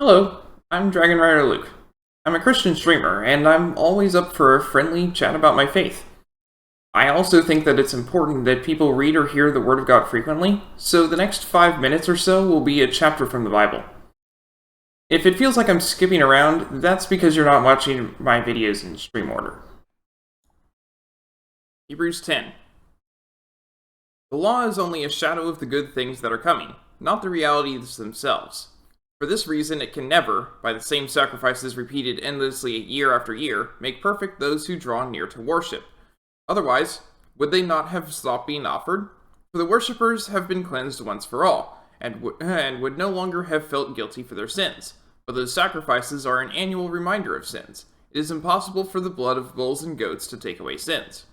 Hello, I'm Dragon Rider Luke. I'm a Christian streamer, and I'm always up for a friendly chat about my faith. I also think that it's important that people read or hear the Word of God frequently, so the next 5 minutes or so will be a chapter from the Bible. If it feels like I'm skipping around, that's because you're not watching my videos in stream order. Hebrews 10. The law is only a shadow of the good things that are coming, not the realities themselves. For this reason, it can never, by the same sacrifices repeated endlessly year after year, make perfect those who draw near to worship. Otherwise, would they not have stopped being offered? For the worshippers have been cleansed once for all, and would no longer have felt guilty for their sins. But those sacrifices are an annual reminder of sins. It is impossible for the blood of bulls and goats to take away sins.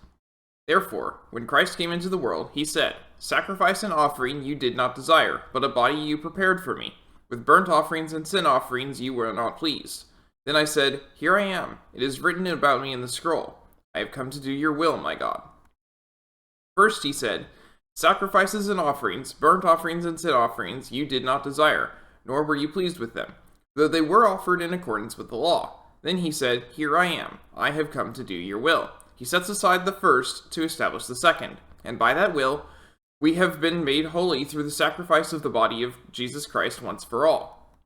Therefore, when Christ came into the world, he said, "Sacrifice and offering you did not desire, but a body you prepared for me. With burnt offerings and sin offerings you were not pleased." Then I said, "Here I am. It is written about me in the scroll. I have come to do your will, my God." First he said, "Sacrifices and offerings, burnt offerings and sin offerings you did not desire, nor were you pleased with them, though they were offered in accordance with the law." Then he said, "Here I am. I have come to do your will." He sets aside the first to establish the second, and by that will, we have been made holy through the sacrifice of the body of Jesus Christ once for all.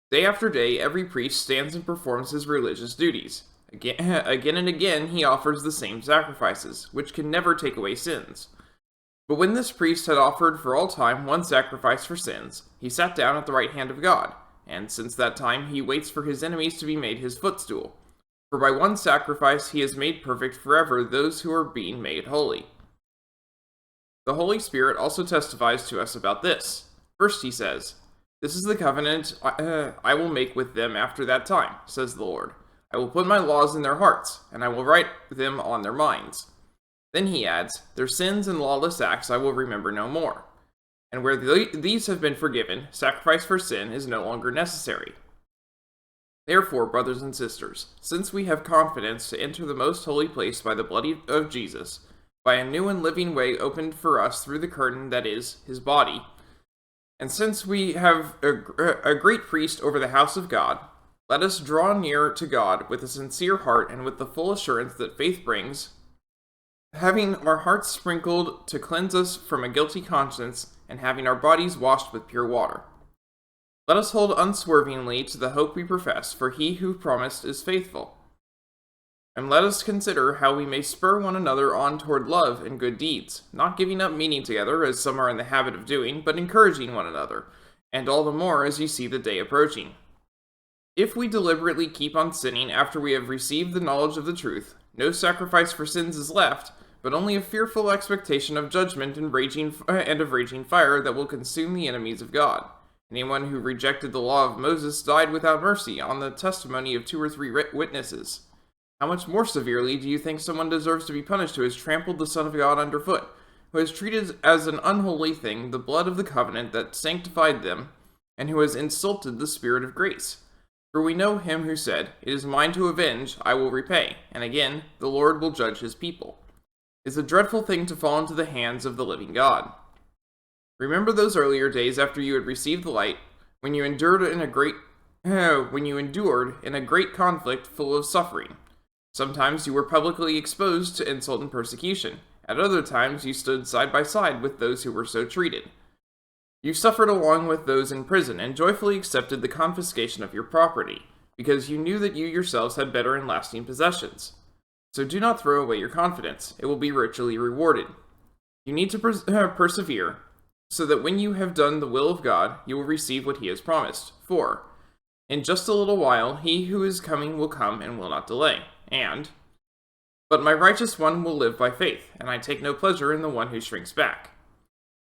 Day after day, every priest stands and performs his religious duties. Again and again, he offers the same sacrifices, which can never take away sins. But when this priest had offered for all time one sacrifice for sins, he sat down at the right hand of God, and since that time he waits for his enemies to be made his footstool. For by one sacrifice he has made perfect forever those who are being made holy. The Holy Spirit also testifies to us about this. First he says, "This is the covenant I will make with them after that time, says the Lord. I will put my laws in their hearts, and I will write them on their minds." Then he adds, "Their sins and lawless acts I will remember no more. And where these have been forgiven, sacrifice for sin is no longer necessary." Therefore, brothers and sisters, since we have confidence to enter the most holy place by the blood of Jesus, by a new and living way opened for us through the curtain that is, his body, and since we have a great priest over the house of God, let us draw near to God with a sincere heart and with the full assurance that faith brings, having our hearts sprinkled to cleanse us from a guilty conscience, and having our bodies washed with pure water. Let us hold unswervingly to the hope we profess, for he who promised is faithful. And let us consider how we may spur one another on toward love and good deeds, not giving up meeting together, as some are in the habit of doing, but encouraging one another, and all the more as you see the day approaching. If we deliberately keep on sinning after we have received the knowledge of the truth, no sacrifice for sins is left, but only a fearful expectation of judgment and of raging fire that will consume the enemies of God. Anyone who rejected the law of Moses died without mercy on the testimony of 2 or 3 witnesses. How much more severely do you think someone deserves to be punished who has trampled the Son of God underfoot, who has treated as an unholy thing the blood of the covenant that sanctified them, and who has insulted the Spirit of grace? For we know him who said, 'It is mine to avenge, I will repay,' and again, 'The Lord will judge his people.' It's a dreadful thing to fall into the hands of the living God. Remember those earlier days after you had received the light, when you endured in a great conflict full of suffering. Sometimes you were publicly exposed to insult and persecution. At other times you stood side by side with those who were so treated. You suffered along with those in prison and joyfully accepted the confiscation of your property, because you knew that you yourselves had better and lasting possessions. So do not throw away your confidence. It will be richly rewarded. You need to persevere, so that when you have done the will of God, you will receive what he has promised. For, in just a little while, he who is coming will come and will not delay. But my righteous one will live by faith, and I take no pleasure in the one who shrinks back.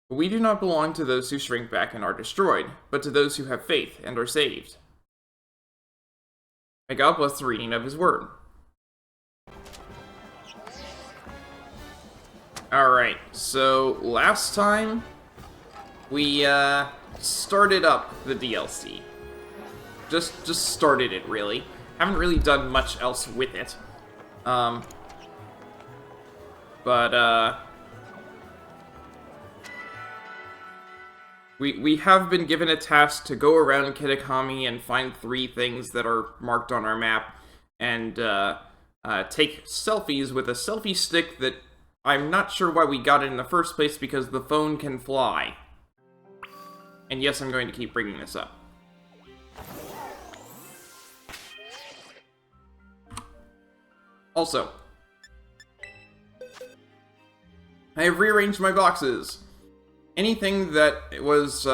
But we do not belong to those who shrink back and are destroyed, but to those who have faith and are saved. May God bless the reading of his word. Alright, so last time we started up the DLC. Just started it, really. Haven't really done much else with it. We have been given a task to go around Kitakami and find 3 things that are marked on our map, and take selfies with a selfie stick that I'm not sure why we got it in the first place, because the phone can fly. And yes, I'm going to keep bringing this up. Also, I have rearranged my boxes. Anything that was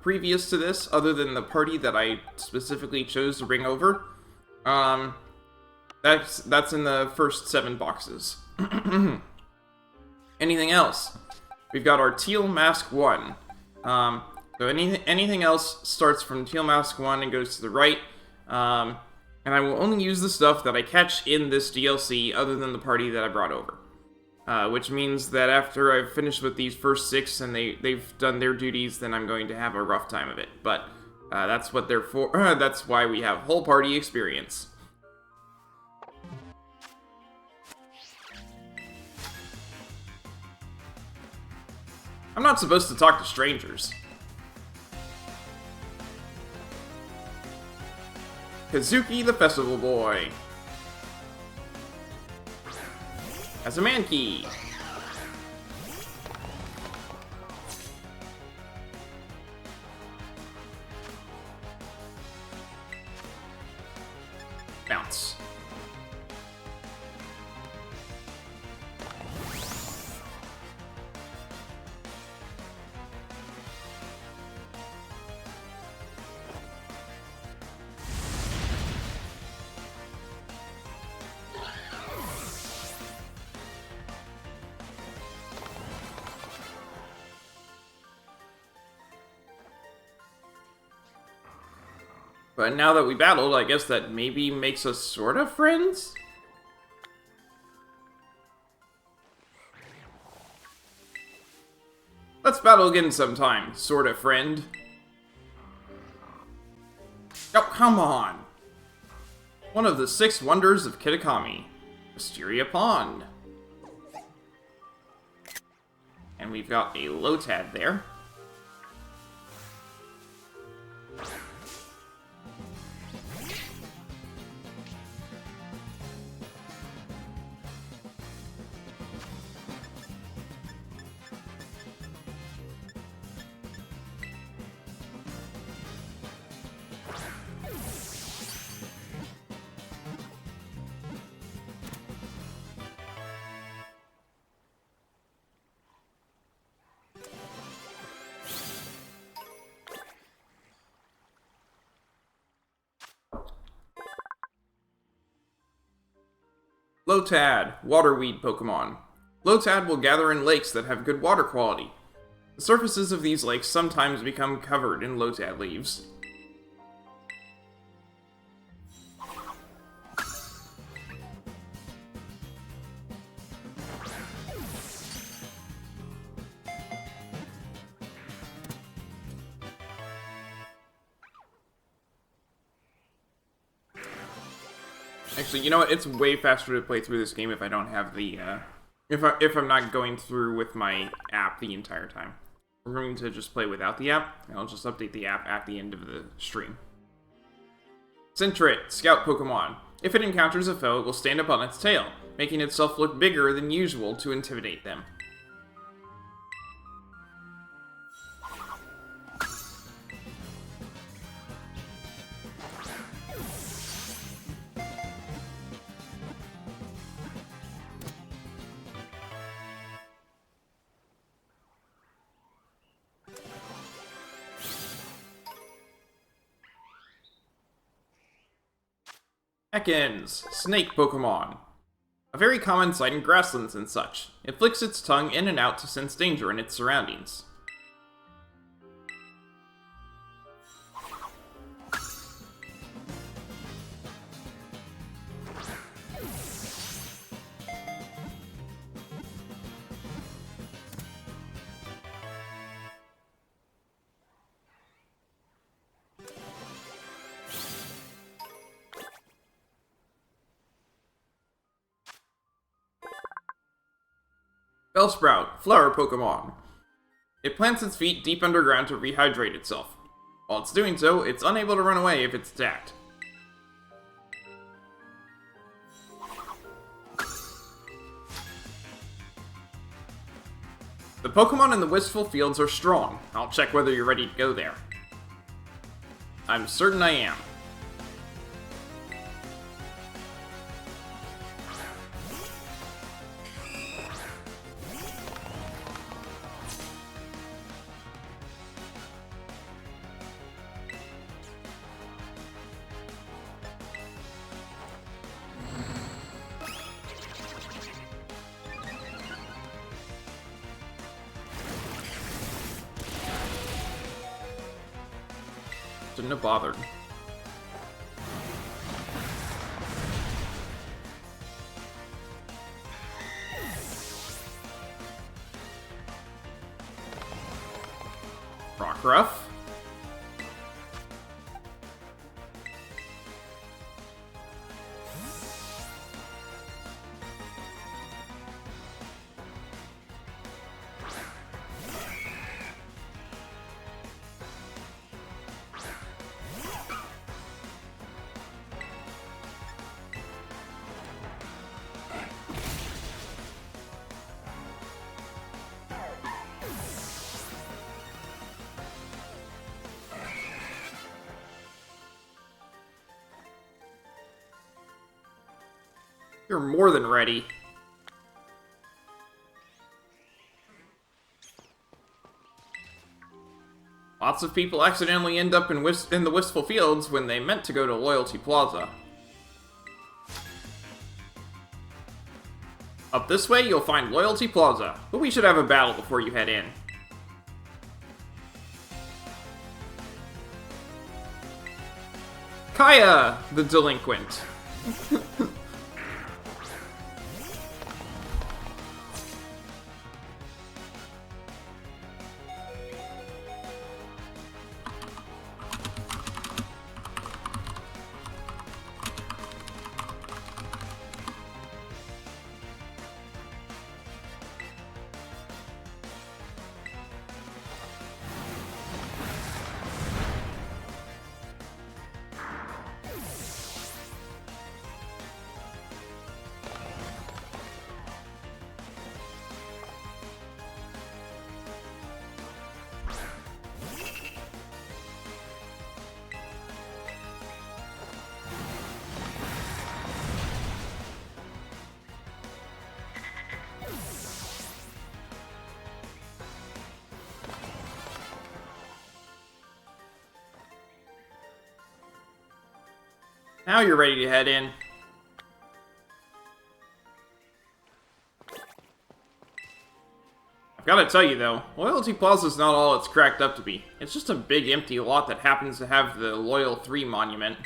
previous to this, other than the party that I specifically chose to bring over, that's in the first 7 boxes. Anything else? We've got our Teal Mask 1. So anything else starts from Teal Mask 1 and goes to the right. And I will only use the stuff that I catch in this DLC, other than the party that I brought over. Which means that after I've finished with these first 6 and they've done their duties, then I'm going to have a rough time of it. But that's what they're for. That's why we have whole party experience. I'm not supposed to talk to strangers. Kazuki the Festival Boy has a man key. Bounce. But now that we battled, I guess that maybe makes us sort of friends? Let's battle again sometime, sort of friend. Oh, come on! One of the 6 wonders of Kitakami, Wisteria Pond. And we've got a Lotad there. Lotad, Waterweed Pokemon. Lotad will gather in lakes that have good water quality. The surfaces of these lakes sometimes become covered in Lotad leaves. Actually, you know what? It's way faster to play through this game if I don't have the, if I'm not going through with my app the entire time. We're going to just play without the app, and I'll just update the app at the end of the stream. Sentret, Scout Pokemon. If it encounters a foe, it will stand up on its tail, making itself look bigger than usual to intimidate them. Ekans, Snake Pokemon. A very common sight in grasslands and such. It flicks its tongue in and out to sense danger in its surroundings. Bellsprout, Flower Pokemon. It plants its feet deep underground to rehydrate itself. While it's doing so, it's unable to run away if it's attacked. The Pokemon in the Wistful Fields are strong. I'll check whether you're ready to go there. I'm certain I am. Shouldn't have bothered. Rockruff. You're more than ready. Lots of people accidentally end up in the Wistful Fields when they meant to go to Loyalty Plaza. Up this way, you'll find Loyalty Plaza, but we should have a battle before you head in. Kaya, the delinquent. Now you're ready to head in. I've gotta tell you though, Loyalty Plaza's not all it's cracked up to be. It's just a big empty lot that happens to have the Loyal 3 monument.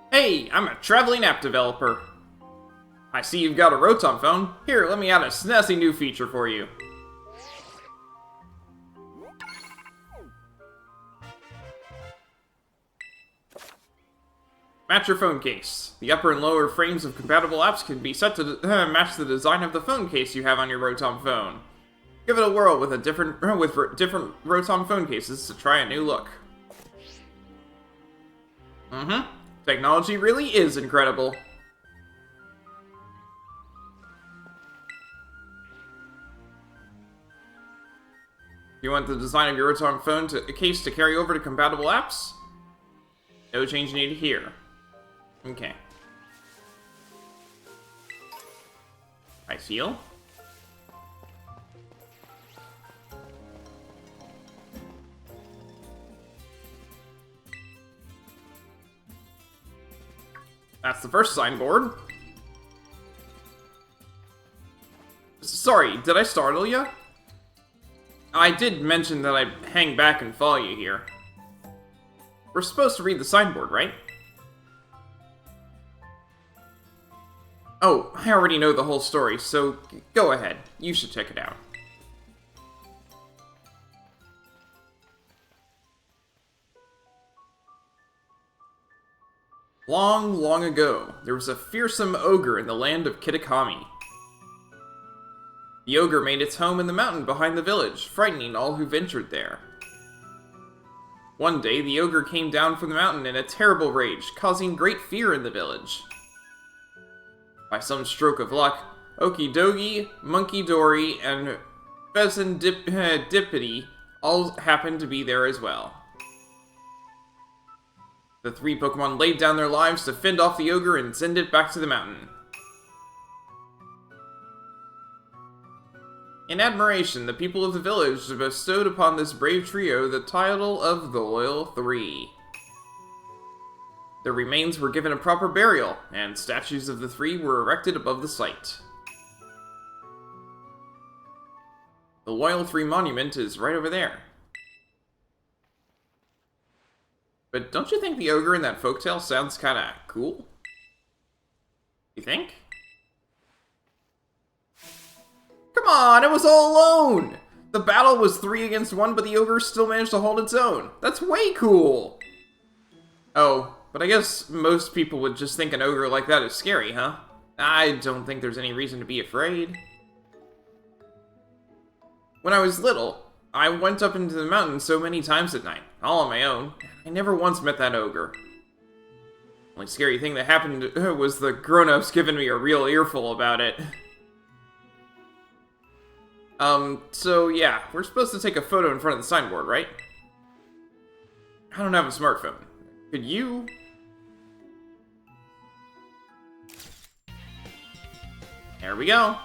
Hey, I'm a traveling app developer. I see you've got a Rotom phone. Here, let me add a snazzy new feature for you. Match your phone case. The upper and lower frames of compatible apps can be set to match the design of the phone case you have on your Rotom phone. Give it a whirl with different Rotom phone cases to try a new look. Technology really is incredible. You want the design of your Rotom phone case to carry over to compatible apps? No change needed here. Okay. I feel. That's the first signboard. Sorry, did I startle you? I did mention that I'd hang back and follow you here. We're supposed to read the signboard, right? Oh, I already know the whole story, so go ahead. You should check it out. Long, long ago, there was a fearsome ogre in the land of Kitakami. The ogre made its home in the mountain behind the village, frightening all who ventured there. One day, the ogre came down from the mountain in a terrible rage, causing great fear in the village. By some stroke of luck, Okie Dogie, Monkey Dory, and Pheasant-Dippity all happened to be there as well. The three Pokemon laid down their lives to fend off the ogre and send it back to the mountain. In admiration, the people of the village bestowed upon this brave trio the title of the Loyal Three. Their remains were given a proper burial, and statues of the three were erected above the site. The Loyal Three monument is right over there. But don't you think the ogre in that folktale sounds kinda cool? You think? Come on, it was all alone! The battle was 3 against 1, but the ogre still managed to hold its own. That's way cool! Oh, but I guess most people would just think an ogre like that is scary, huh? I don't think there's any reason to be afraid. When I was little, I went up into the mountain so many times at night, all on my own. I never once met that ogre. The only scary thing that happened was the grown-ups giving me a real earful about it. So yeah, we're supposed to take a photo in front of the signboard, right? I don't have a smartphone. Could you? There we go.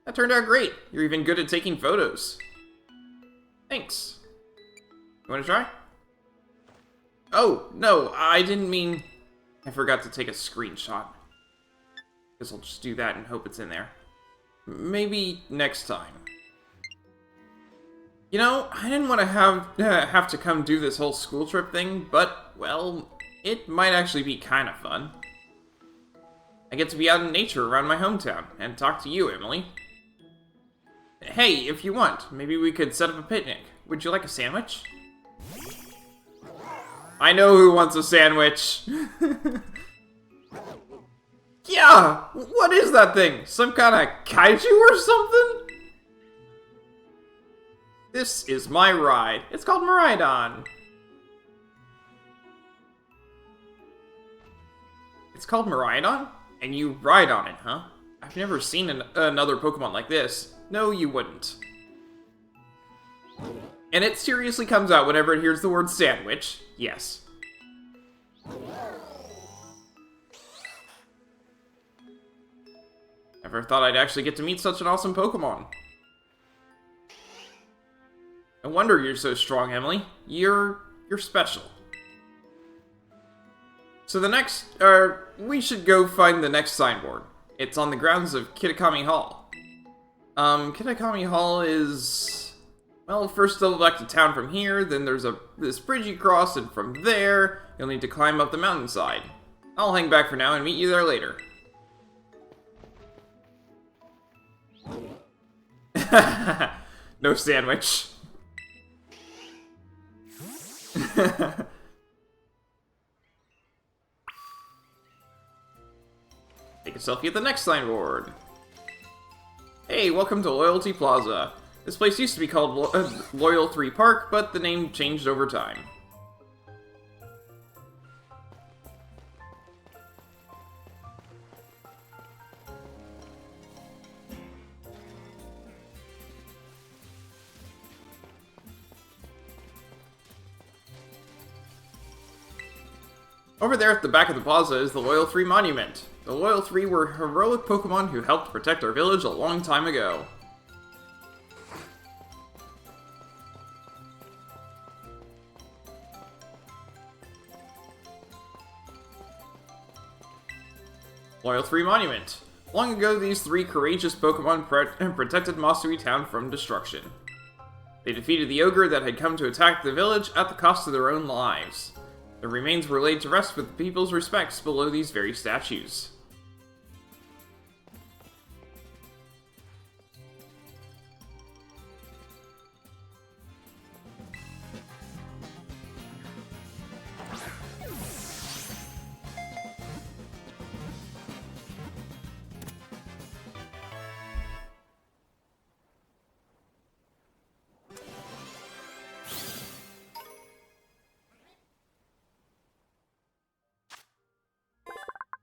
That turned out great. You're even good at taking photos. Thanks. You want to try? Oh, no, I didn't mean... I forgot to take a screenshot. Guess I'll just do that and hope it's in there. Maybe next time. You know, I didn't want to have to come do this whole school trip thing, but, well, it might actually be kind of fun. I get to be out in nature around my hometown and talk to you, Emily. Hey, if you want, maybe we could set up a picnic. Would you like a sandwich? I know who wants a sandwich. Yeah! What is that thing? Some kind of kaiju or something? This is my ride. It's called Miraidon. It's called Miraidon? And you ride on it, huh? I've never seen another Pokemon like this. No, you wouldn't. And it seriously comes out whenever it hears the word sandwich. Yes. Never thought I'd actually get to meet such an awesome Pokemon. No wonder you're so strong, Emily. You're special. So the next, we should go find the next signboard. It's on the grounds of Kitakami Hall. Kitakami Hall is... Well, first double back to town from here, then there's this bridge you cross, and from there, you'll need to climb up the mountainside. I'll hang back for now and meet you there later. No sandwich. Take a selfie at the next signboard. Hey, welcome to Loyalty Plaza. This place used to be called Loyal 3 Park, but the name changed over time. Over there at the back of the plaza is the Loyal 3 Monument. The Loyal 3 were heroic Pokemon who helped protect our village a long time ago. Loyal 3 Monument. Long ago, these 3 courageous Pokemon protected Matsui Town from destruction. They defeated the ogre that had come to attack the village at the cost of their own lives. Their remains were laid to rest with the people's respects below these very statues.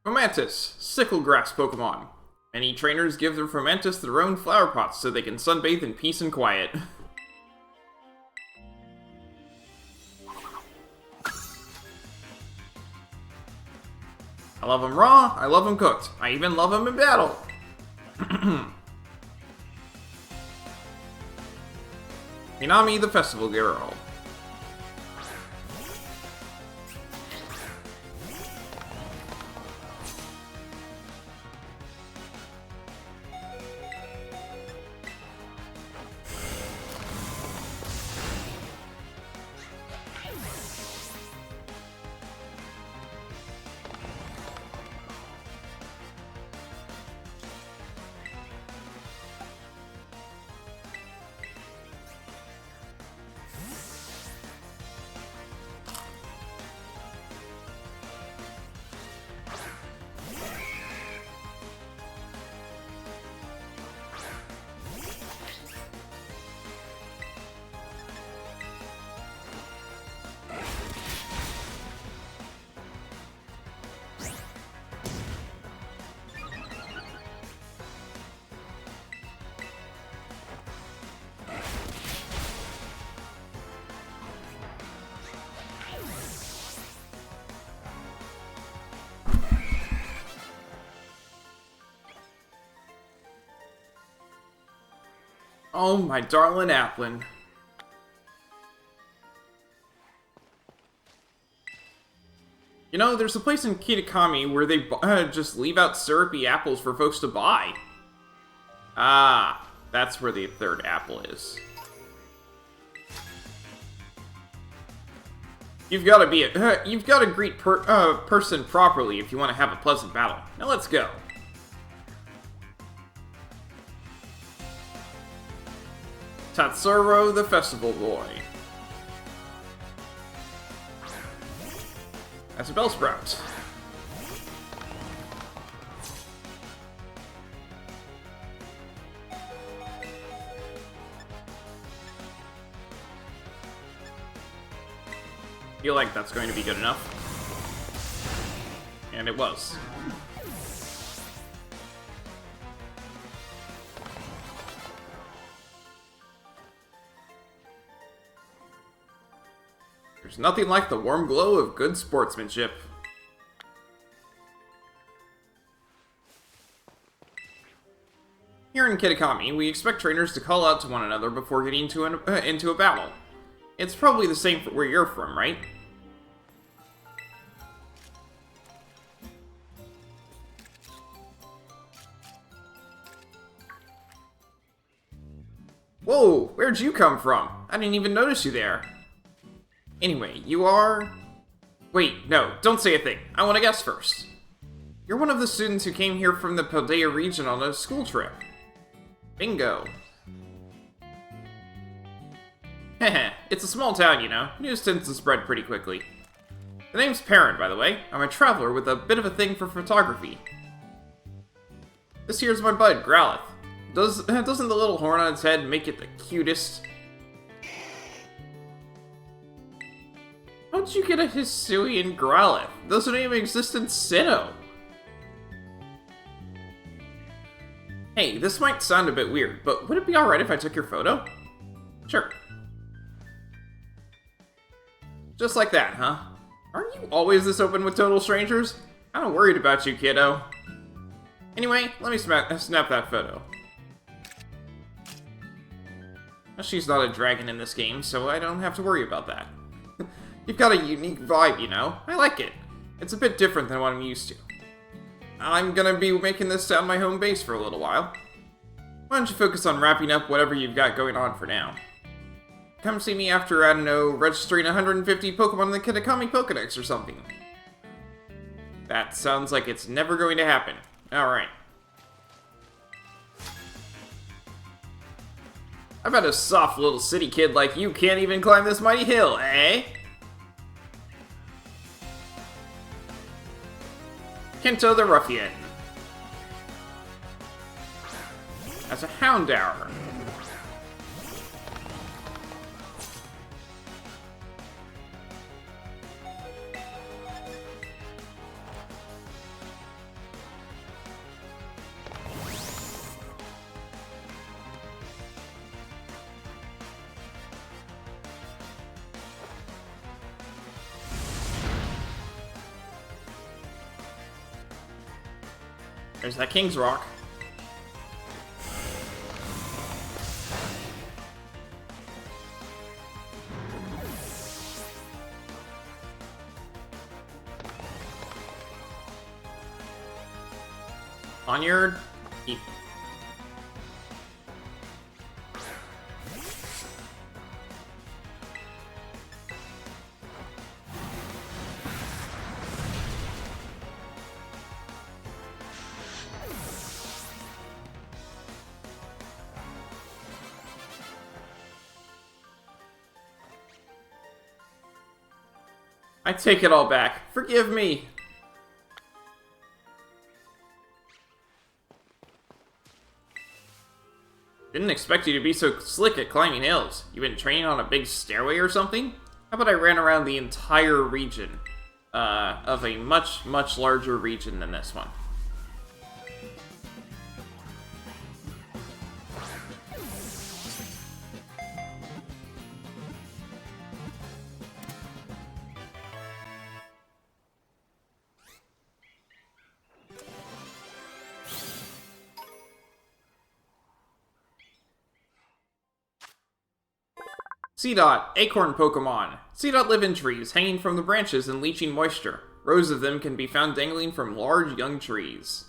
Fomantis, sickle grass Pokemon. Many trainers give their Fomantis their own flower pots so they can sunbathe in peace and quiet. I love them raw, I love them cooked. I even love them in battle. Minami the Festival Girl. Oh, my darling Applin. You know, there's a place in Kitakami where they just leave out syrupy apples for folks to buy. Ah, that's where the third apple is. You've got to greet person properly if you want to have a pleasant battle. Now let's go. Tatsuro the Festival Boy. That's a Bellsprout. Feel like that's going to be good enough. And it was. There's nothing like the warm glow of good sportsmanship. Here in Kitakami, we expect trainers to call out to one another before getting into a battle. It's probably the same for where you're from, right? Whoa, where'd you come from? I didn't even notice you there. Anyway, you are... Wait, no, don't say a thing. I want to guess first. You're one of the students who came here from the Paldea region on a school trip. Bingo. Heh, it's a small town, you know. News tends to spread pretty quickly. The name's Perrin, by the way. I'm a traveler with a bit of a thing for photography. This here's my bud, Growlithe. Doesn't the little horn on its head make it the cutest? How'd you get a Hisuian Growlithe? Those don't even exist in Sinnoh. Hey, this might sound a bit weird, but would it be alright if I took your photo? Sure. Just like that, huh? Aren't you always this open with total strangers? I'm not worried about you, kiddo. Anyway, let me snap that photo. She's not a dragon in this game, so I don't have to worry about that. You've got a unique vibe, you know? I like it. It's a bit different than what I'm used to. I'm gonna be making this town my home base for a little while. Why don't you focus on wrapping up whatever you've got going on for now? Come see me after, I don't know, registering 150 Pokemon in the Kitakami Pokedex or something. That sounds like it's never going to happen. Alright. I bet a soft little city kid like you can't even climb this mighty hill, eh? Kento the Ruffian. That's a Houndour. There's that King's Rock. On your... I take it all back. Forgive me. Didn't expect you to be so slick at climbing hills. You been training on a big stairway or something? How about I ran around the entire region of a much, much larger region than this one? Seedot, acorn Pokemon. Seedot live in trees, hanging from the branches and leaching moisture. Rows of them can be found dangling from large young trees.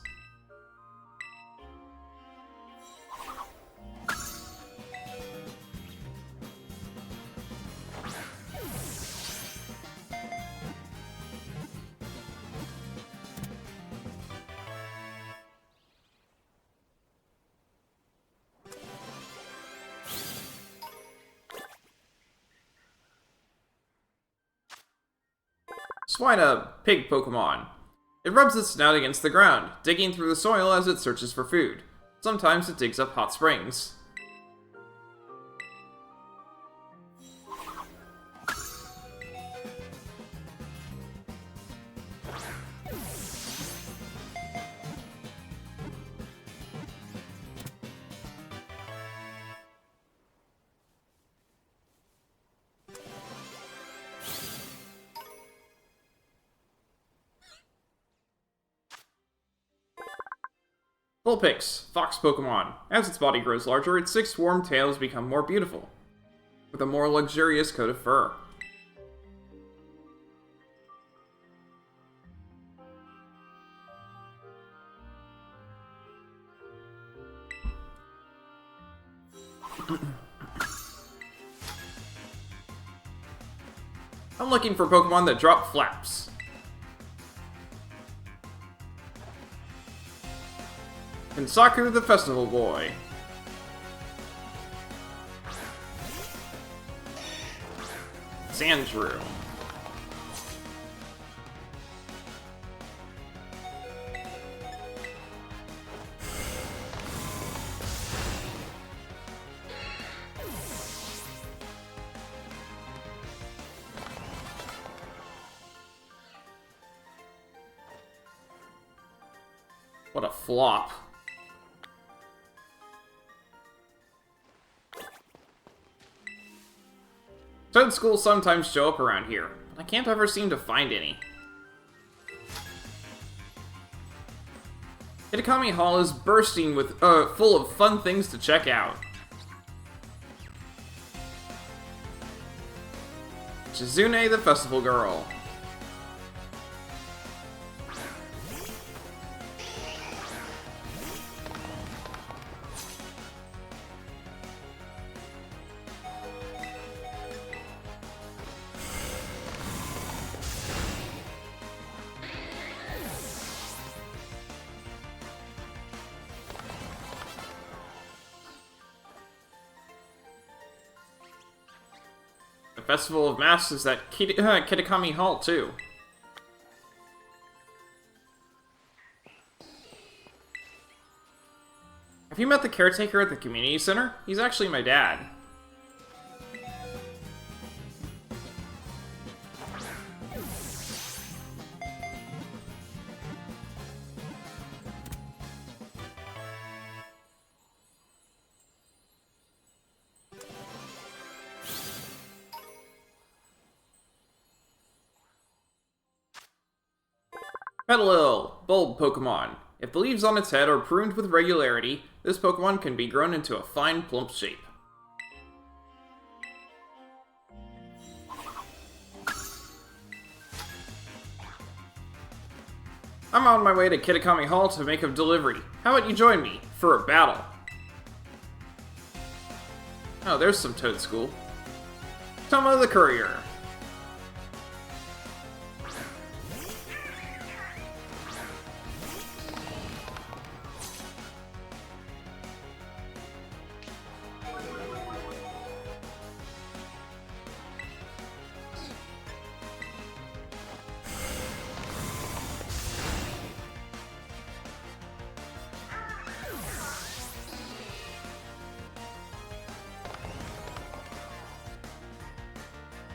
Swina, pig Pokemon. It rubs its snout against the ground, digging through the soil as it searches for food. Sometimes it digs up hot springs. Vulpix, fox Pokemon. As its body grows larger, its 6 warm tails become more beautiful, with a more luxurious coat of fur. I'm looking for Pokemon that drop flaps. Kensaku the Festival Boy. Sandshrew. What a flop. Toad schools sometimes show up around here, but I can't ever seem to find any. Kitakami Hall is bursting with, full of fun things to check out. Shizune the Festival Girl. The Festival of Masks is at Kitakami Hall, too. Have you met the caretaker at the community center? He's actually my dad. Petalil, bulb Pokemon. If the leaves on its head are pruned with regularity, this Pokemon can be grown into a fine, plump shape. I'm on my way to Kitakami Hall to make a delivery. How about you join me for a battle? Oh, there's some Toad School. Tomo the Courier.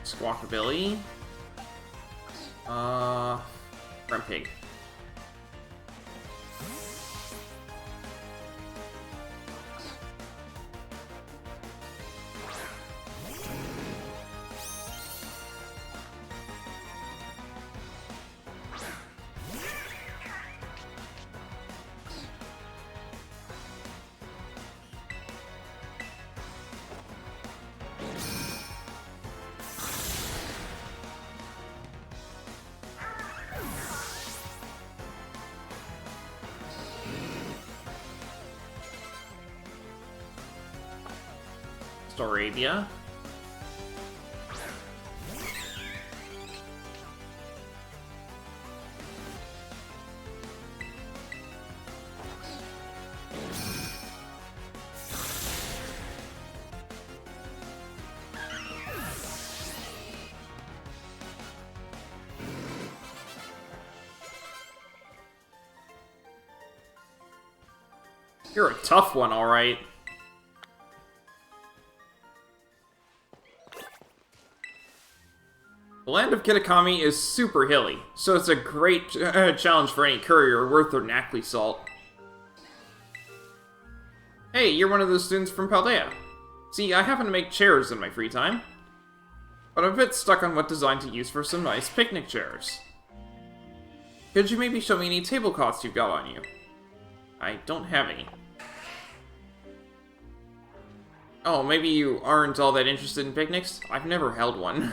Squawkabilly. Grumpig. Staravia. You're a tough one, alright. The land of Kitakami is super hilly, so it's a great challenge for any courier worth their knackly salt. Hey, you're one of those students from Paldea. See, I happen to make chairs in my free time, but I'm a bit stuck on what design to use for some nice picnic chairs. Could you maybe show me any tablecloths you've got on you? I don't have any. Oh, maybe you aren't all that interested in picnics? I've never held one.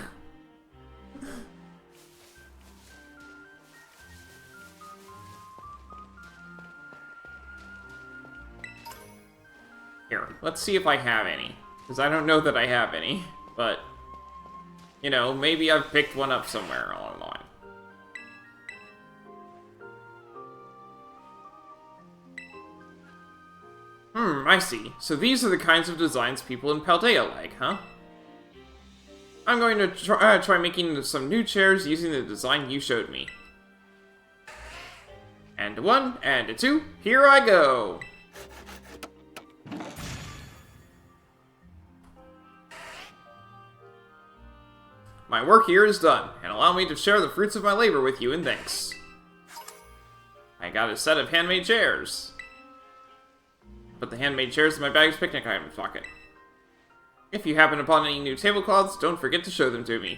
Here, let's see if I have any. Because I don't know that I have any. But, you know, maybe I've picked one up somewhere along the line. I see. So these are the kinds of designs people in Paldea like, huh? I'm going to try making some new chairs using the design you showed me. And a 1, and a 2, here I go! My work here is done, and allow me to share the fruits of my labor with you in thanks. I got a set of handmade chairs. Put the handmade chairs in my bag's picnic item pocket. If you happen upon any new tablecloths, don't forget to show them to me.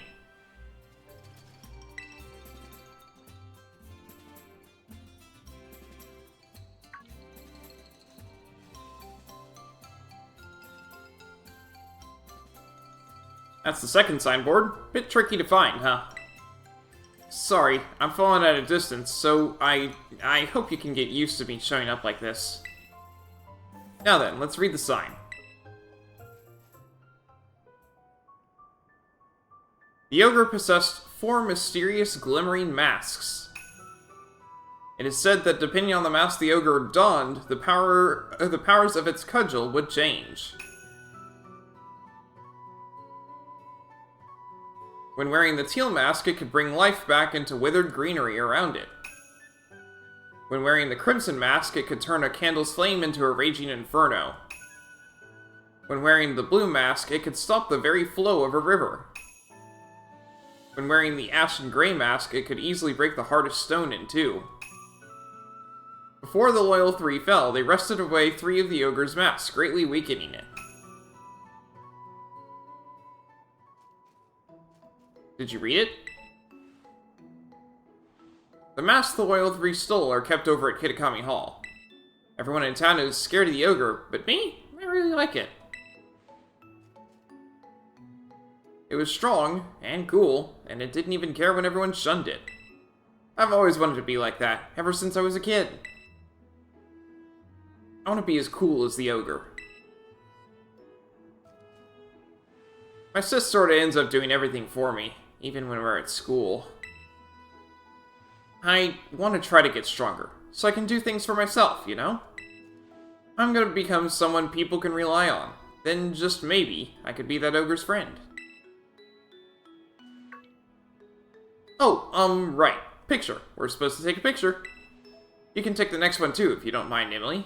That's the second signboard. Bit tricky to find, huh? Sorry, I'm falling at a distance, so I hope you can get used to me showing up like this. Now then, let's read the sign. The ogre possessed 4 mysterious glimmering masks. It is said that depending on the mask the ogre donned, the powers of its cudgel would change. When wearing the teal mask, it could bring life back into withered greenery around it. When wearing the crimson mask, it could turn a candle's flame into a raging inferno. When wearing the blue mask, it could stop the very flow of a river. When wearing the ashen gray mask, it could easily break the hardest stone in two. Before the loyal 3 fell, they wrested away 3 of the ogre's masks, greatly weakening it. Did you read it? The masks the royal three stole are kept over at Kitakami Hall. Everyone in town is scared of the ogre, but me? I really like it. It was strong and cool, and it didn't even care when everyone shunned it. I've always wanted to be like that, ever since I was a kid. I want to be as cool as the ogre. My sis sorta ends up doing everything for me, even when we're at school. I want to try to get stronger, so I can do things for myself, you know? I'm gonna become someone people can rely on. Then just maybe, I could be that ogre's friend. Oh, right. Picture. We're supposed to take a picture. You can take the next one too, if you don't mind, Emily.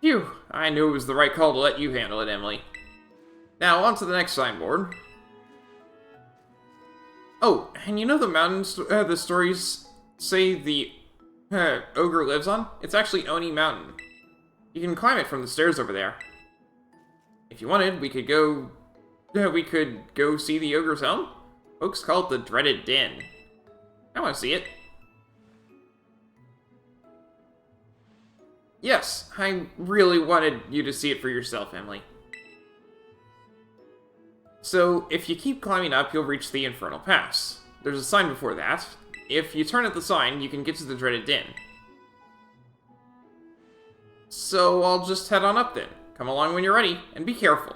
Phew, I knew it was the right call to let you handle it, Emily. Now, on to the next signboard. Oh, and you know the stories say the ogre lives on? It's actually Oni Mountain. You can climb it from the stairs over there. If you wanted, we could go see the ogre's home? Folks call it the Dreaded Den. I want to see it. Yes, I really wanted you to see it for yourself, Emily. So, if you keep climbing up, you'll reach the Infernal Pass. There's a sign before that. If you turn at the sign, you can get to the Dreaded Den. So, I'll just head on up then. Come along when you're ready, and be careful.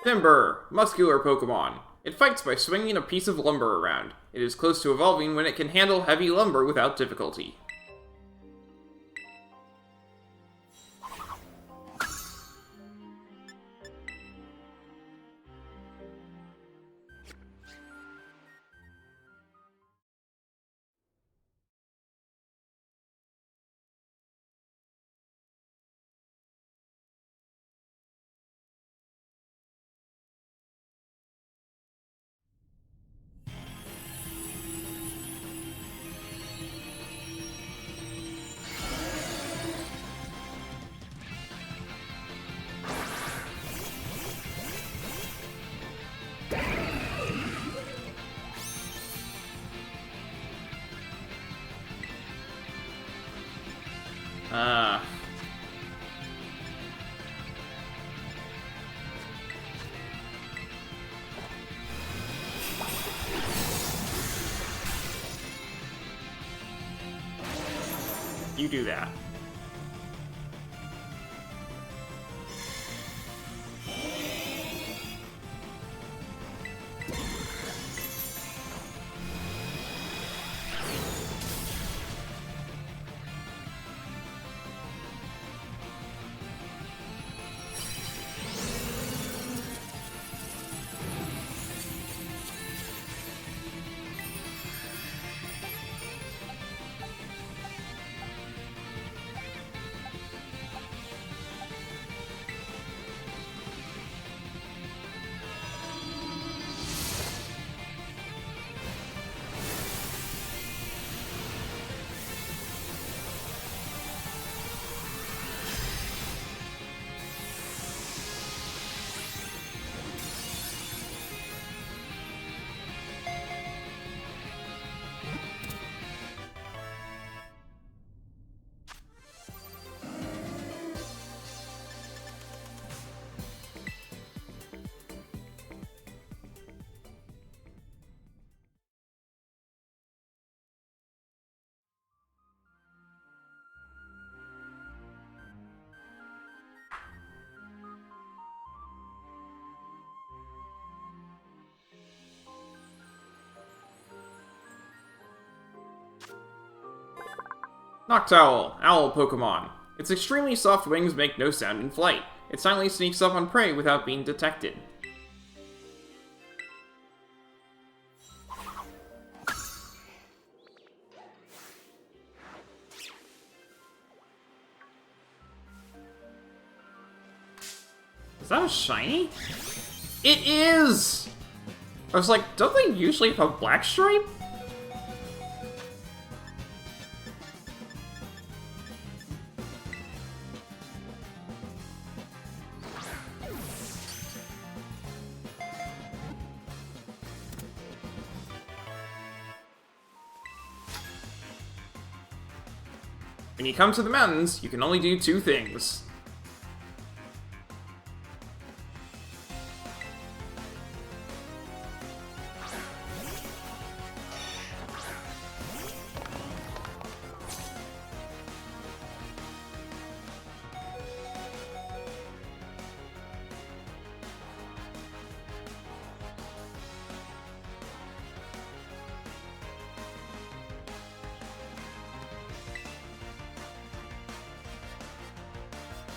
Timber, muscular Pokemon. It fights by swinging a piece of lumber around. It is close to evolving when it can handle heavy lumber without difficulty. You do that. Noctowl, owl Pokemon. Its extremely soft wings make no sound in flight. It silently sneaks up on prey without being detected. Is that a shiny? It is! I was like, don't they usually have a black stripe? When you come to the mountains, you can only do two things.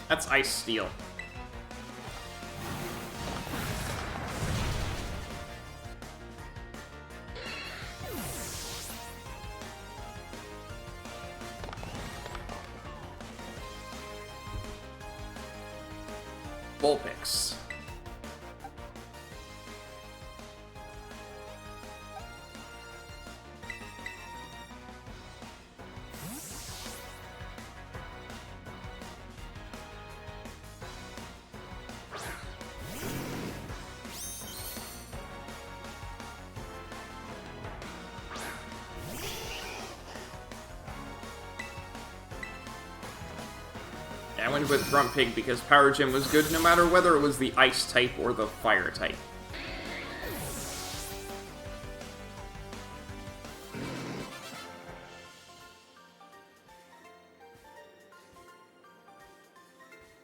That's Ice Steel. Vulpix. I went with Grumpig because Power Gem was good no matter whether it was the Ice type or the Fire type.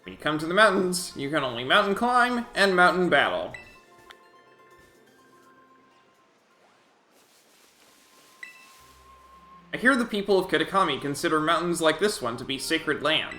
When you come to the mountains, you can only mountain climb and mountain battle. I hear the people of Kitakami consider mountains like this one to be sacred land.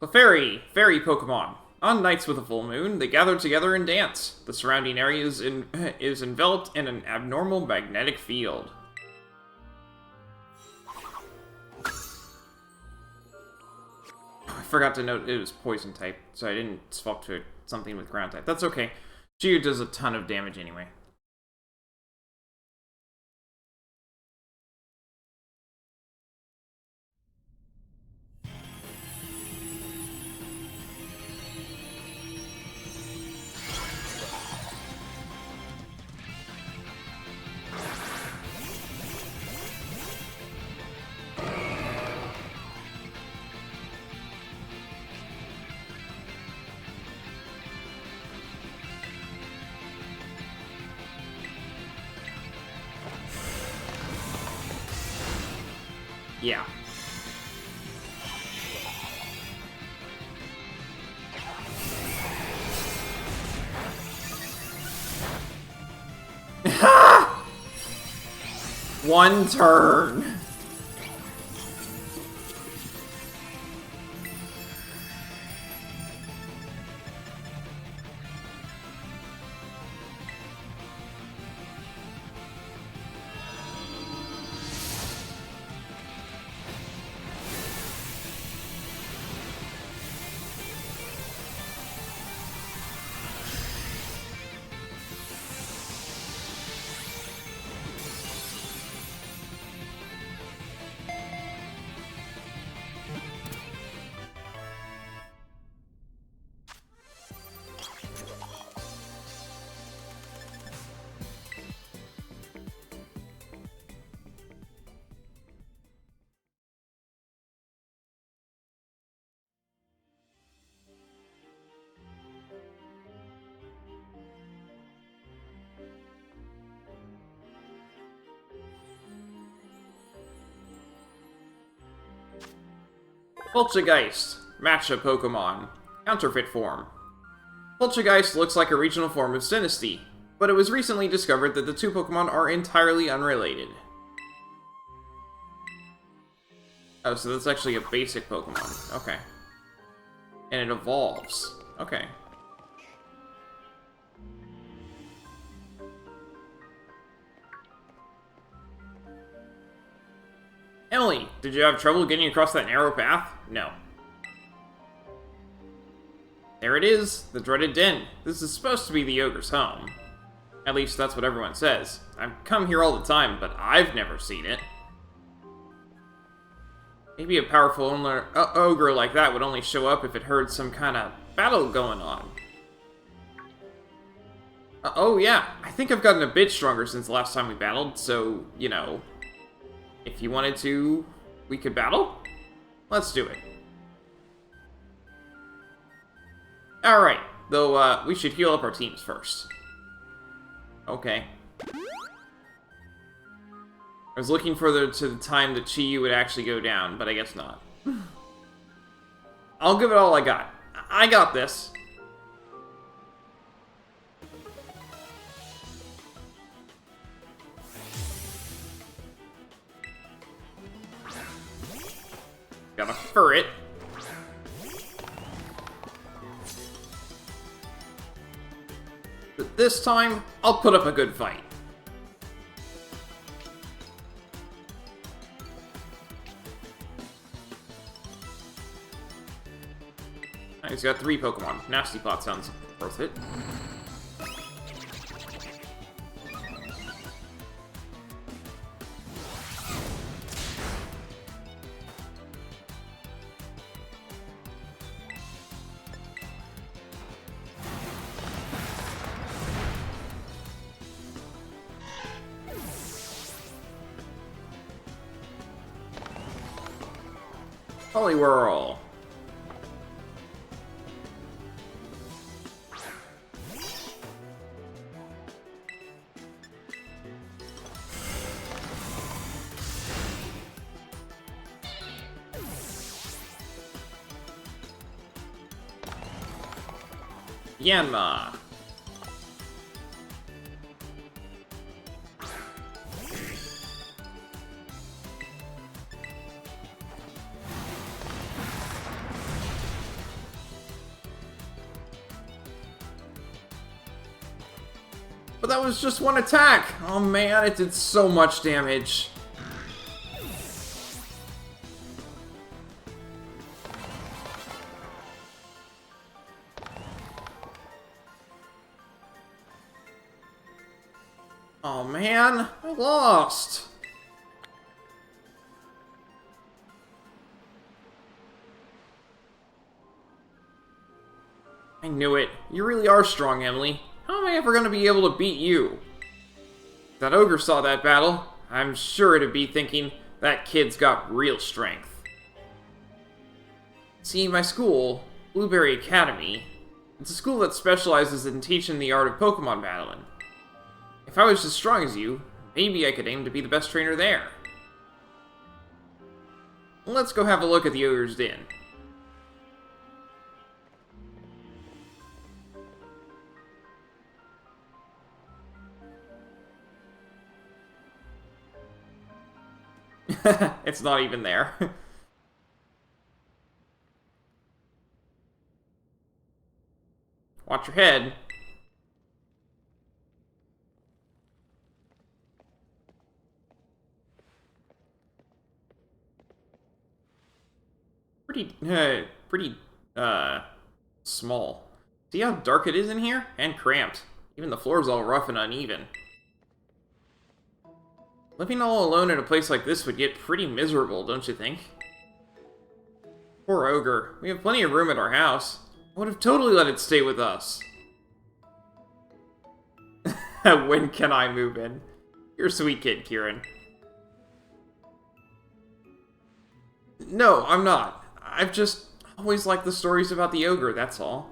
The fairy Pokemon. On nights with a full moon, they gather together and dance. The surrounding area is enveloped in an abnormal magnetic field. I forgot to note it was poison type, so I didn't swap to something with ground type. That's okay. Geo does a ton of damage anyway. Yeah. One turn. Poltergeist, matcha Pokemon, counterfeit form. Poltergeist looks like a regional form of Sinistea, but it was recently discovered that the two Pokemon are entirely unrelated. Oh, so that's actually a basic Pokemon. Okay. And it evolves. Okay. Emily, did you have trouble getting across that narrow path? No. There it is, the dreaded den. This is supposed to be the ogre's home. At least that's what everyone says. I've come here all the time, but I've never seen it. Maybe a powerful ogre like that would only show up if it heard some kind of battle going on. Oh yeah, I think I've gotten a bit stronger since the last time we battled, so, you know, if you wanted to, we could battle? Let's do it. Alright, though, we should heal up our teams first. Okay. I was looking further to the time that Chi-Yu would actually go down, but I guess not. I'll give it all I got. I got this. Gotta fur it. But this time, I'll put up a good fight. He's got 3 Pokemon. Nasty Pot sounds worth it. Poliwhirl. Yanma. But that was just one attack! Oh man, it did so much damage. Oh man, I lost! I knew it. You really are strong, Emily. How am I ever going to be able to beat you? If that ogre saw that battle, I'm sure it'd be thinking, that kid's got real strength. See, my school, Blueberry Academy, it's a school that specializes in teaching the art of Pokemon battling. If I was as strong as you, maybe I could aim to be the best trainer there. Let's go have a look at the ogre's den. It's not even there. Watch your head. Pretty small. See how dark it is in here? And cramped. Even the floor's all rough and uneven. Living all alone in a place like this would get pretty miserable, don't you think? Poor ogre. We have plenty of room at our house. I would have totally let it stay with us. When can I move in? You're a sweet kid, Kieran. No, I'm not. I've just always liked the stories about the ogre, that's all.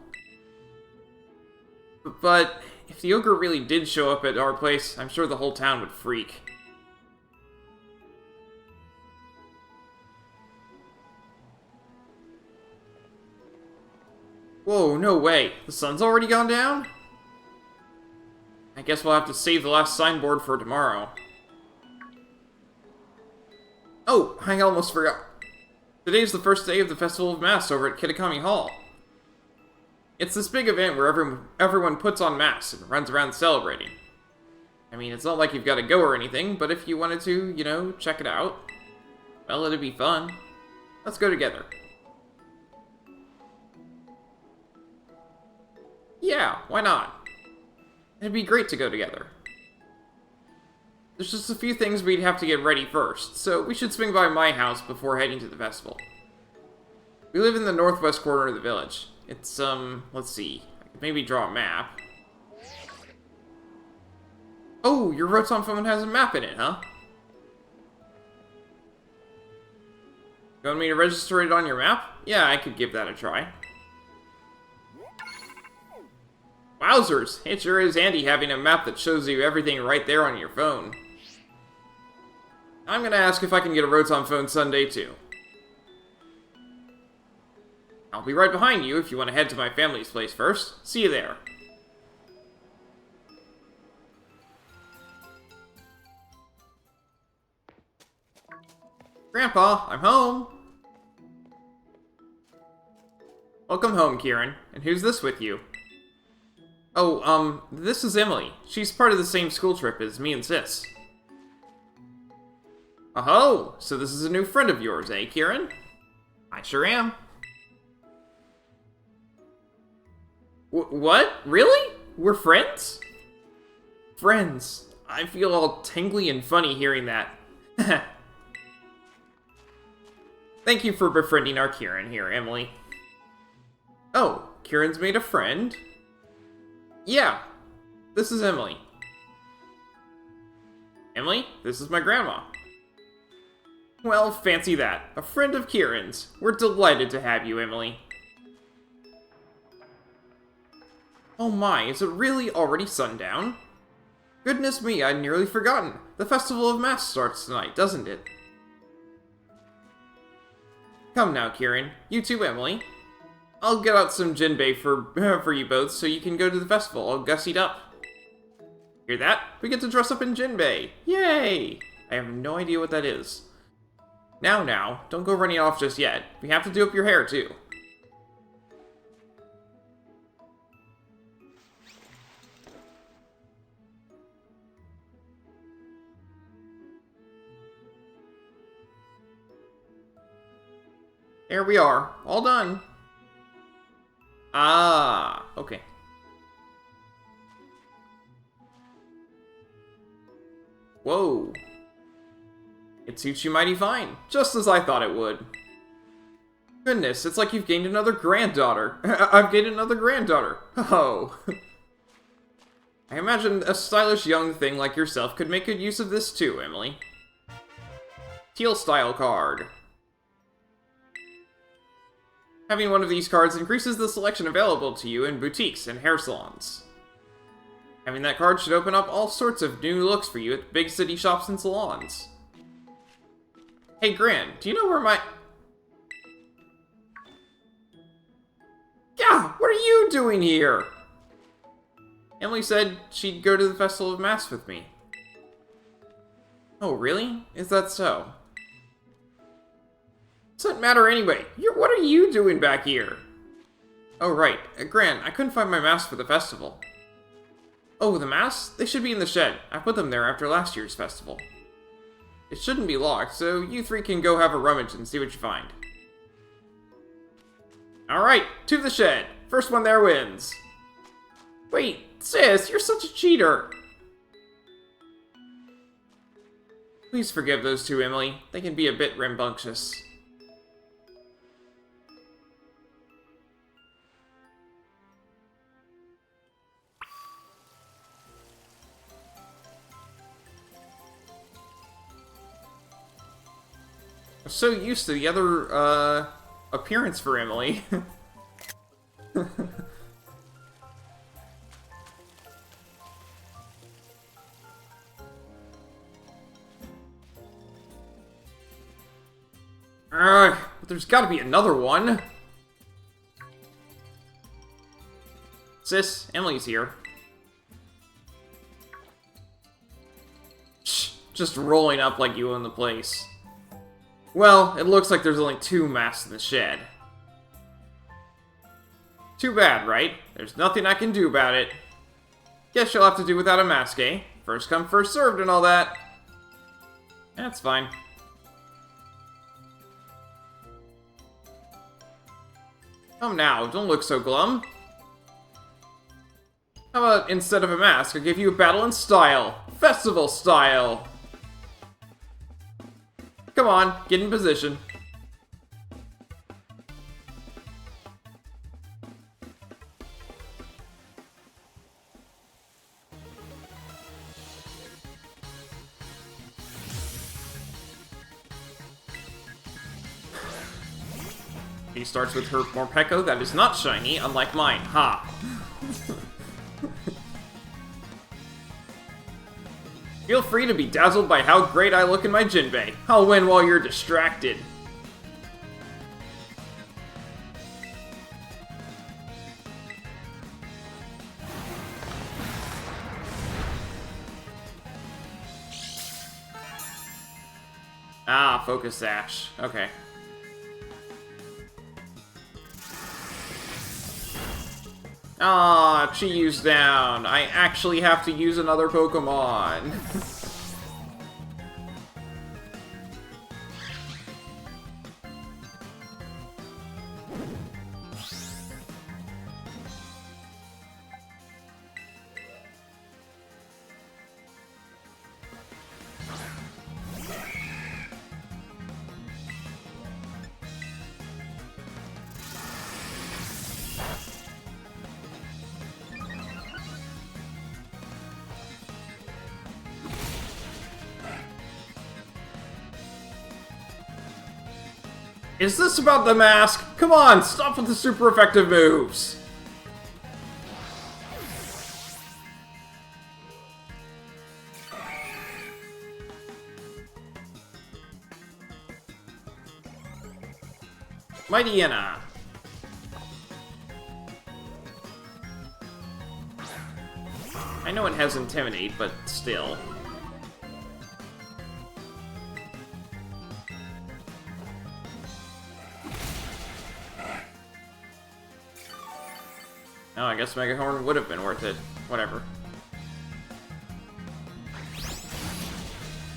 But if the ogre really did show up at our place, I'm sure the whole town would freak. Whoa, no way. The sun's already gone down? I guess we'll have to save the last signboard for tomorrow. Oh, I almost forgot. Today's the first day of the Festival of Masks over at Kitakami Hall. It's this big event where everyone puts on masks and runs around celebrating. I mean, it's not like you've got to go or anything, but if you wanted to, you know, check it out, well, it'd be fun. Let's go together. Yeah, why not? It'd be great to go together. There's just a few things we'd have to get ready first, so we should swing by my house before heading to the festival. We live in the northwest corner of the village. It's, let's see. I could maybe draw a map. Oh, your Rotom phone has a map in it, huh? You want me to register it on your map? Yeah, I could give that a try. Wowzers! It sure is handy having a map that shows you everything right there on your phone. I'm gonna ask if I can get a Rotom phone Sunday too. I'll be right behind you if you want to head to my family's place first. See you there. Grandpa, I'm home! Welcome home, Kieran. And who's this with you? Oh, this is Emily. She's part of the same school trip as me and Sis. Oh, so this is a new friend of yours, eh, Kieran? I sure am. What? Really? We're friends? Friends. I feel all tingly and funny hearing that. Thank you for befriending our Kieran here, Emily. Oh, Kieran's made a friend? Yeah, this is Emily. Emily, this is my grandma. Well, fancy that. A friend of Kieran's. We're delighted to have you, Emily. Oh my, is it really already sundown? Goodness me, I'd nearly forgotten. The Festival of Masks starts tonight, doesn't it? Come now, Kieran. You too, Emily. I'll get out some jinbei for you both so you can go to the festival all gussied up. Hear that? We get to dress up in jinbei! Yay! I have no idea what that is. Now, don't go running off just yet. We have to do up your hair, too. There we are. All done. Ah, okay. Whoa. It suits you mighty fine, just as I thought it would. Goodness, it's like you've gained another granddaughter. I've gained another granddaughter. Oh. I imagine a stylish young thing like yourself could make good use of this too, Emily. Teal style card. Having one of these cards increases the selection available to you in boutiques and hair salons. Having that card should open up all sorts of new looks for you at big city shops and salons. Hey, Gran, do you know where my... Yeah, what are you doing here? Emily said she'd go to the Festival of Masks with me. Oh, really? Is that so? Doesn't matter anyway. What are you doing back here? Oh, right. Gran, I couldn't find my masks for the festival. Oh, the masks? They should be in the shed. I put them there after last year's festival. It shouldn't be locked, so you three can go have a rummage and see what you find. Alright, to the shed. First one there wins. Wait, sis, you're such a cheater. Please forgive those two, Emily. They can be a bit rambunctious. I'm so used to the other, appearance for Emily. But there's gotta be another one. Sis, Emily's here. Just rolling up like you own the place. Well, it looks like there's only 2 masks in the shed. Too bad, right? There's nothing I can do about it. Guess you'll have to do without a mask, eh? First come, first served and all that. That's fine. Come now, don't look so glum. How about, instead of a mask, I give you a battle in style? Festival style! Come on, get in position. He starts with her Morpeko that is not shiny, unlike mine. Ha! Feel free to be dazzled by how great I look in my Jinbei. I'll win while you're distracted. Ah, Focus Sash. Okay. Ah, Chiyu's down. I actually have to use another Pokemon. Is this about the mask? Come on, stop with the super effective moves! Mightyena! I know it has Intimidate, but still. Oh, I guess Mega Horn would have been worth it. Whatever.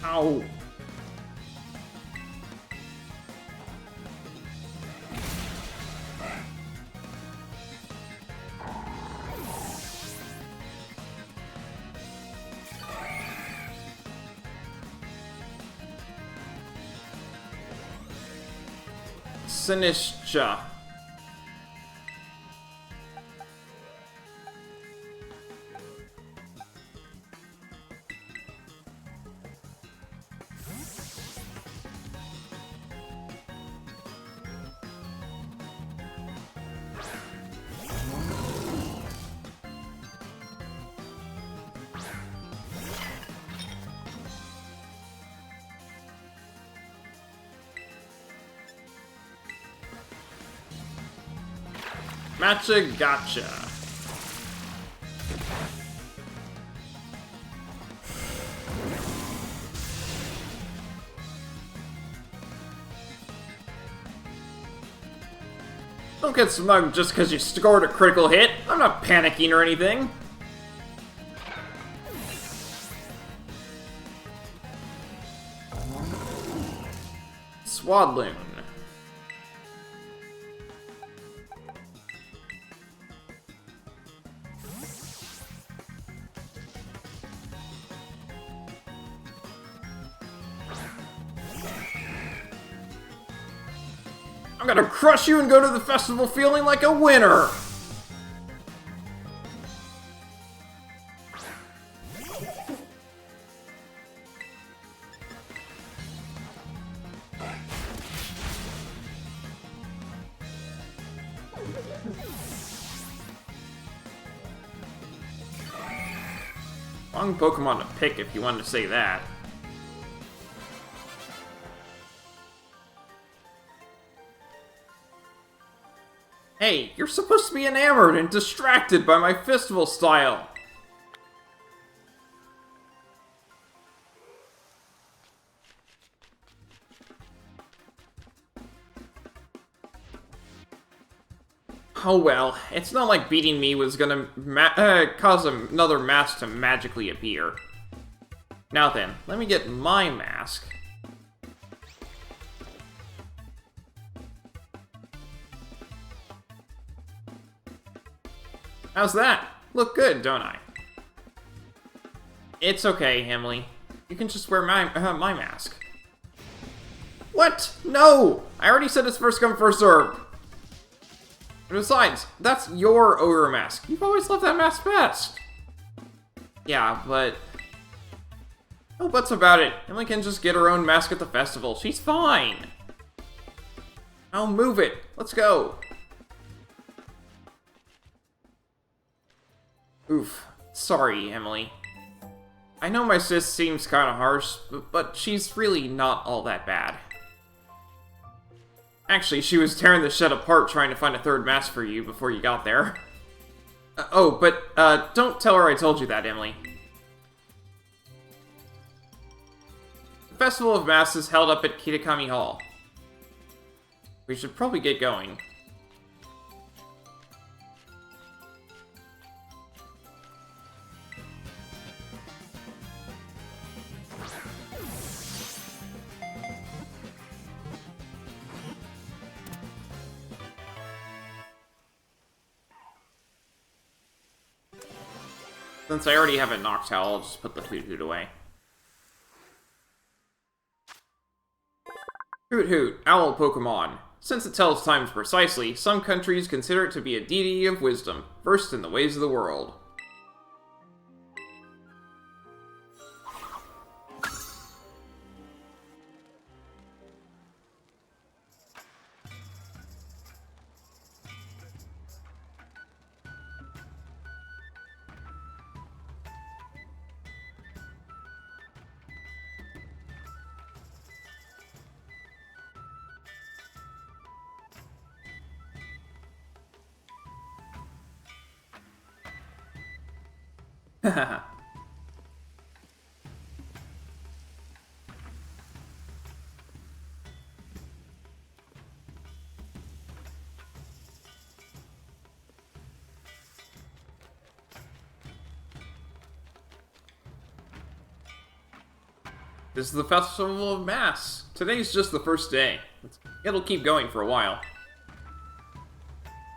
Ow! SwSh. Matcha Gotcha. Don't get smug just because you scored a critical hit. I'm not panicking or anything. Swadloon. I'm gonna crush you and go to the festival feeling like a winner! Wrong Pokemon to pick if you wanted to say that. Hey, you're supposed to be enamored and distracted by my festival style. Oh well, it's not like beating me was gonna cause another mask to magically appear. Now then, let me get my mask. How's that? Look good, don't I? It's okay, Emily. You can just wear my mask. What? No! I already said it's first come, first served. And besides, that's your ogre mask. You've always loved that mask best. Yeah, but... no buts about it. Emily can just get her own mask at the festival. She's fine. I'll move it. Let's go. Oof. Sorry, Emily. I know my sis seems kinda harsh, but she's really not all that bad. Actually, she was tearing the shed apart trying to find a third mask for you before you got there. Don't tell her I told you that, Emily. The Festival of Masks is held up at Kitakami Hall. We should probably get going. Since I already have it knocked out, I'll just put the Hoot Hoot away. Hoot Hoot, owl Pokemon. Since it tells times precisely, some countries consider it to be a deity of wisdom, versed in the ways of the world. This is the Festival of Masks. Today's just the first day. It'll keep going for a while.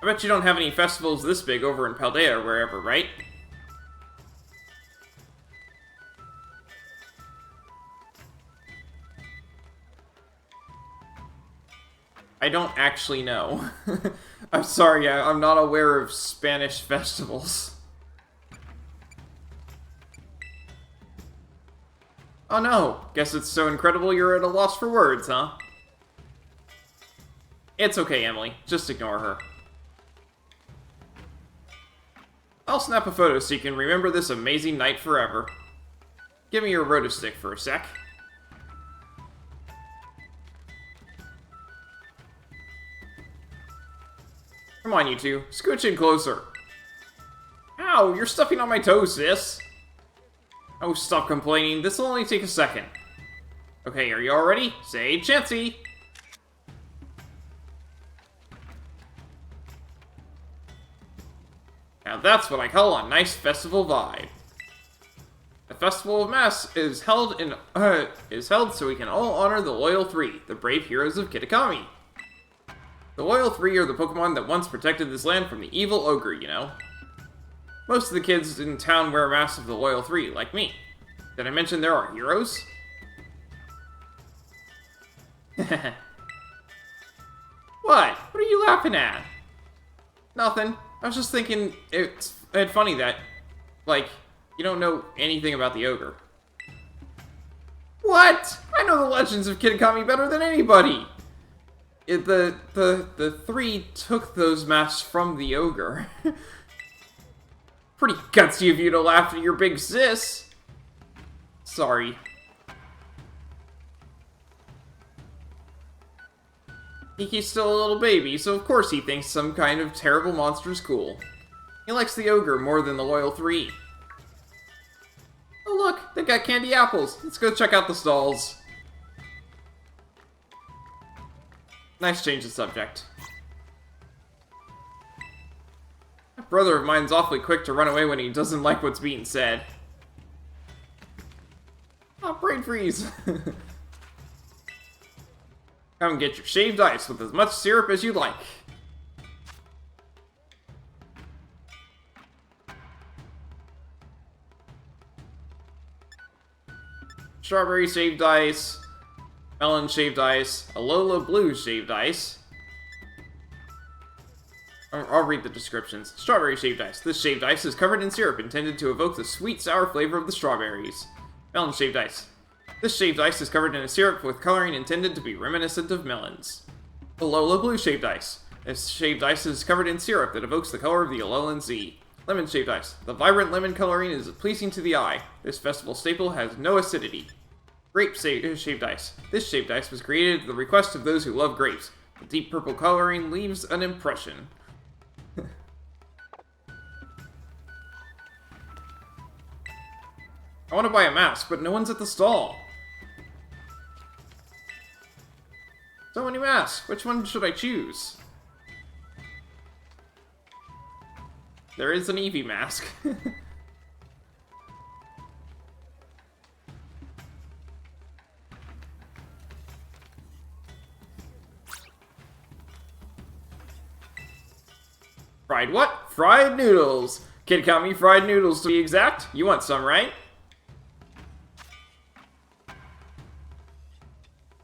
I bet you don't have any festivals this big over in Paldea or wherever, right? I don't actually know. I'm sorry, I'm not aware of Spanish festivals. Oh no, guess it's so incredible you're at a loss for words, huh? It's okay, Emily. Just ignore her. I'll snap a photo so you can remember this amazing night forever. Give me your rotostick for a sec. Come on, you two. Scooch in closer. Ow, you're stepping on my toes, sis. Oh, stop complaining. This'll only take a second. Okay, are you all ready? Say Chansey! Now that's what I call a nice festival vibe. The Festival of Masks is held so we can all honor the Loyal Three, the brave heroes of Kitakami. The Loyal Three are the Pokemon that once protected this land from the evil ogre, you know. Most of the kids in town wear masks of the Loyal Three, like me. Did I mention there are heroes? What? What are you laughing at? Nothing. I was just thinking it's funny that, like, you don't know anything about the ogre. What? I know the legends of Kitakami better than anybody! The three took those masks from the ogre. Pretty gutsy of you to laugh at your big sis. Sorry. Kiki's still a little baby, so of course he thinks some kind of terrible monster's cool. He likes the ogre more than the Loyal Three. Oh look, they got candy apples. Let's go check out the stalls. Nice change of subject. brother of mine's awfully quick to run away when he doesn't like what's being said. Oh, brain freeze! Come get your shaved ice with as much syrup as you like. Strawberry shaved ice, melon shaved ice, Alola blue shaved ice. I'll read the descriptions. Strawberry shaved ice. This shaved ice is covered in syrup intended to evoke the sweet, sour flavor of the strawberries. Melon shaved ice. This shaved ice is covered in a syrup with coloring intended to be reminiscent of melons. Alola blue shaved ice. This shaved ice is covered in syrup that evokes the color of the Alolan Z. Lemon shaved ice. The vibrant lemon coloring is pleasing to the eye. This festival staple has no acidity. Grape shaved ice. This shaved ice was created at the request of those who love grapes. The deep purple coloring leaves an impression. I want to buy a mask, but no one's at the stall. So many masks. Which one should I choose? There is an Eevee mask. Fried what? Fried noodles! Kid got me fried noodles to be exact. You want some, right?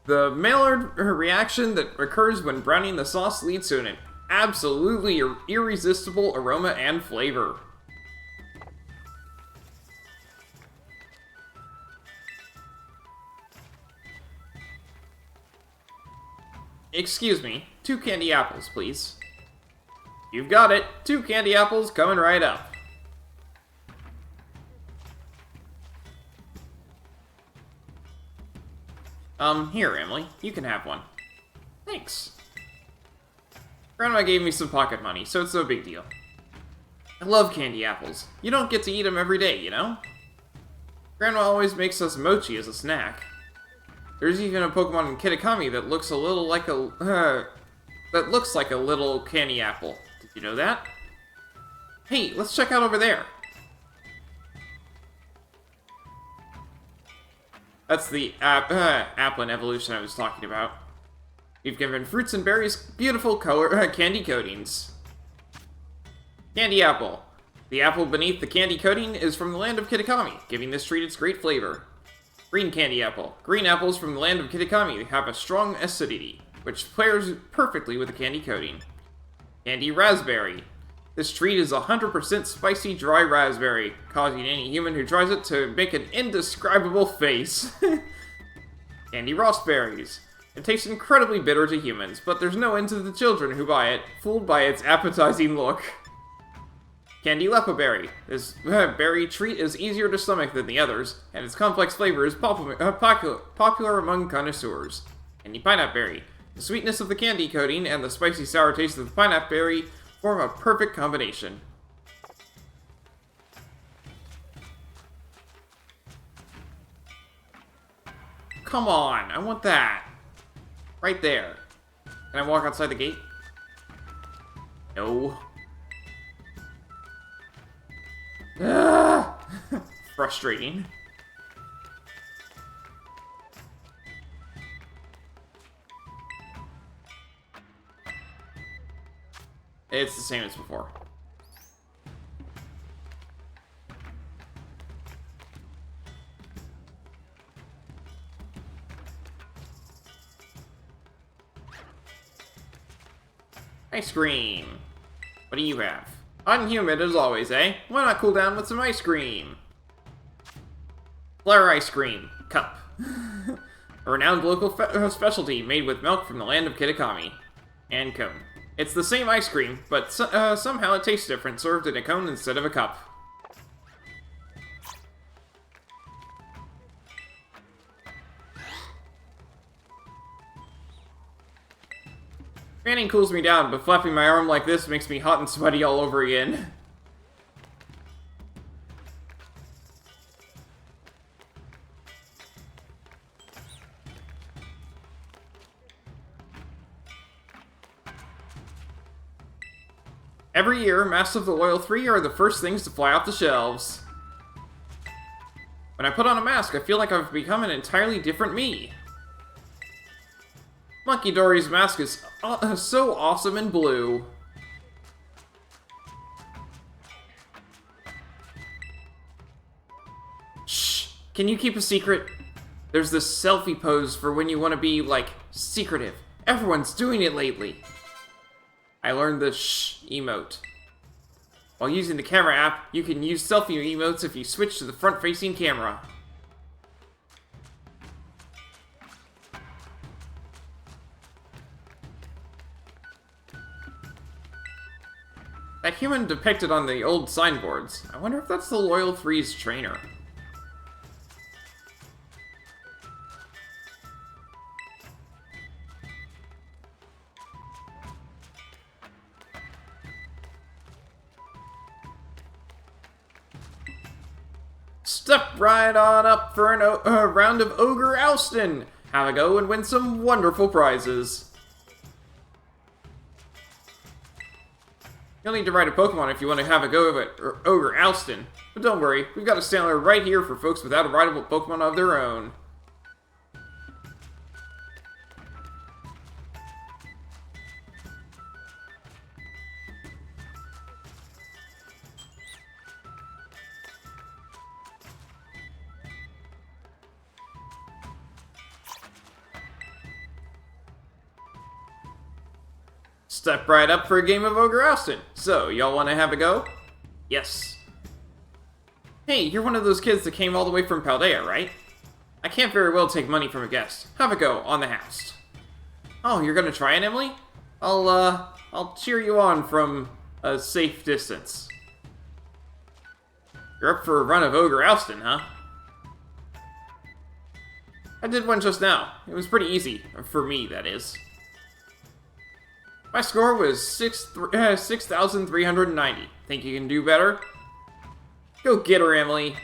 The Maillard reaction that occurs when browning the sauce leads to an absolutely irresistible aroma and flavor. Excuse me, 2 candy apples, please. You've got it. 2 candy apples coming right up. Here, Emily. You can have one. Thanks. Grandma gave me some pocket money, so it's no big deal. I love candy apples. You don't get to eat them every day, you know? Grandma always makes us mochi as a snack. There's even a Pokemon in Kitakami that looks a little like a... that looks like a little candy apple. Did you know that? Hey, let's check out over there. That's the Applin evolution I was talking about. We've given fruits and berries beautiful color candy coatings. Candy apple. The apple beneath the candy coating is from the land of Kitakami, giving this treat its great flavor. Green candy apple. Green apples from the land of Kitakami have a strong acidity, which pairs perfectly with the candy coating. Candy raspberry. This treat is 100% spicy dry raspberry, causing any human who tries it to make an indescribable face. Candy raspberries. It tastes incredibly bitter to humans, but there's no end to the children who buy it, fooled by its appetizing look. Candy lepaberry. This berry treat is easier to stomach than the others, and its complex flavor is popular among connoisseurs. Candy pineapple berry. The sweetness of the candy coating and the spicy sour taste of the pineapple berry form a perfect combination. Come on, I want that. Right there. Can I walk outside the gate? No. Ah! Frustrating. It's the same as before. Ice cream. What do you have? Hot and humid as always, eh? Why not cool down with some ice cream? Flare ice cream. Cup. A renowned local specialty made with milk from the land of Kitakami. And cone. It's the same ice cream, but somehow it tastes different, served in a cone instead of a cup. Fanning cools me down, but flapping my arm like this makes me hot and sweaty all over again. Every year, Masks of the Loyal 3 are the first things to fly off the shelves. When I put on a mask, I feel like I've become an entirely different me. Monkey Dory's mask is so awesome and blue. Shh, can you keep a secret? There's this selfie pose for when you want to be, like, secretive. Everyone's doing it lately. I learned the shh emote. While using the camera app, you can use selfie emotes if you switch to the front-facing camera. That human depicted on the old signboards, I wonder if that's the Loyal 3's trainer. Step right on up for a round of Ogre Oustin'! Have a go and win some wonderful prizes! You'll need to ride a Pokemon if you want to have a go at Ogre Oustin'. But don't worry, we've got a sailor right here for folks without a rideable Pokemon of their own. Step right up for a game of Ogre Oustin'. So, y'all want to have a go? Yes. Hey, you're one of those kids that came all the way from Paldea, right? I can't very well take money from a guest. Have a go, on the house. Oh, you're gonna try it, Emily? I'll cheer you on from a safe distance. You're up for a run of Ogre Oustin', huh? I did one just now. It was pretty easy. For me, that is. My score was 6,390. Think you can do better? Go get her, Emily.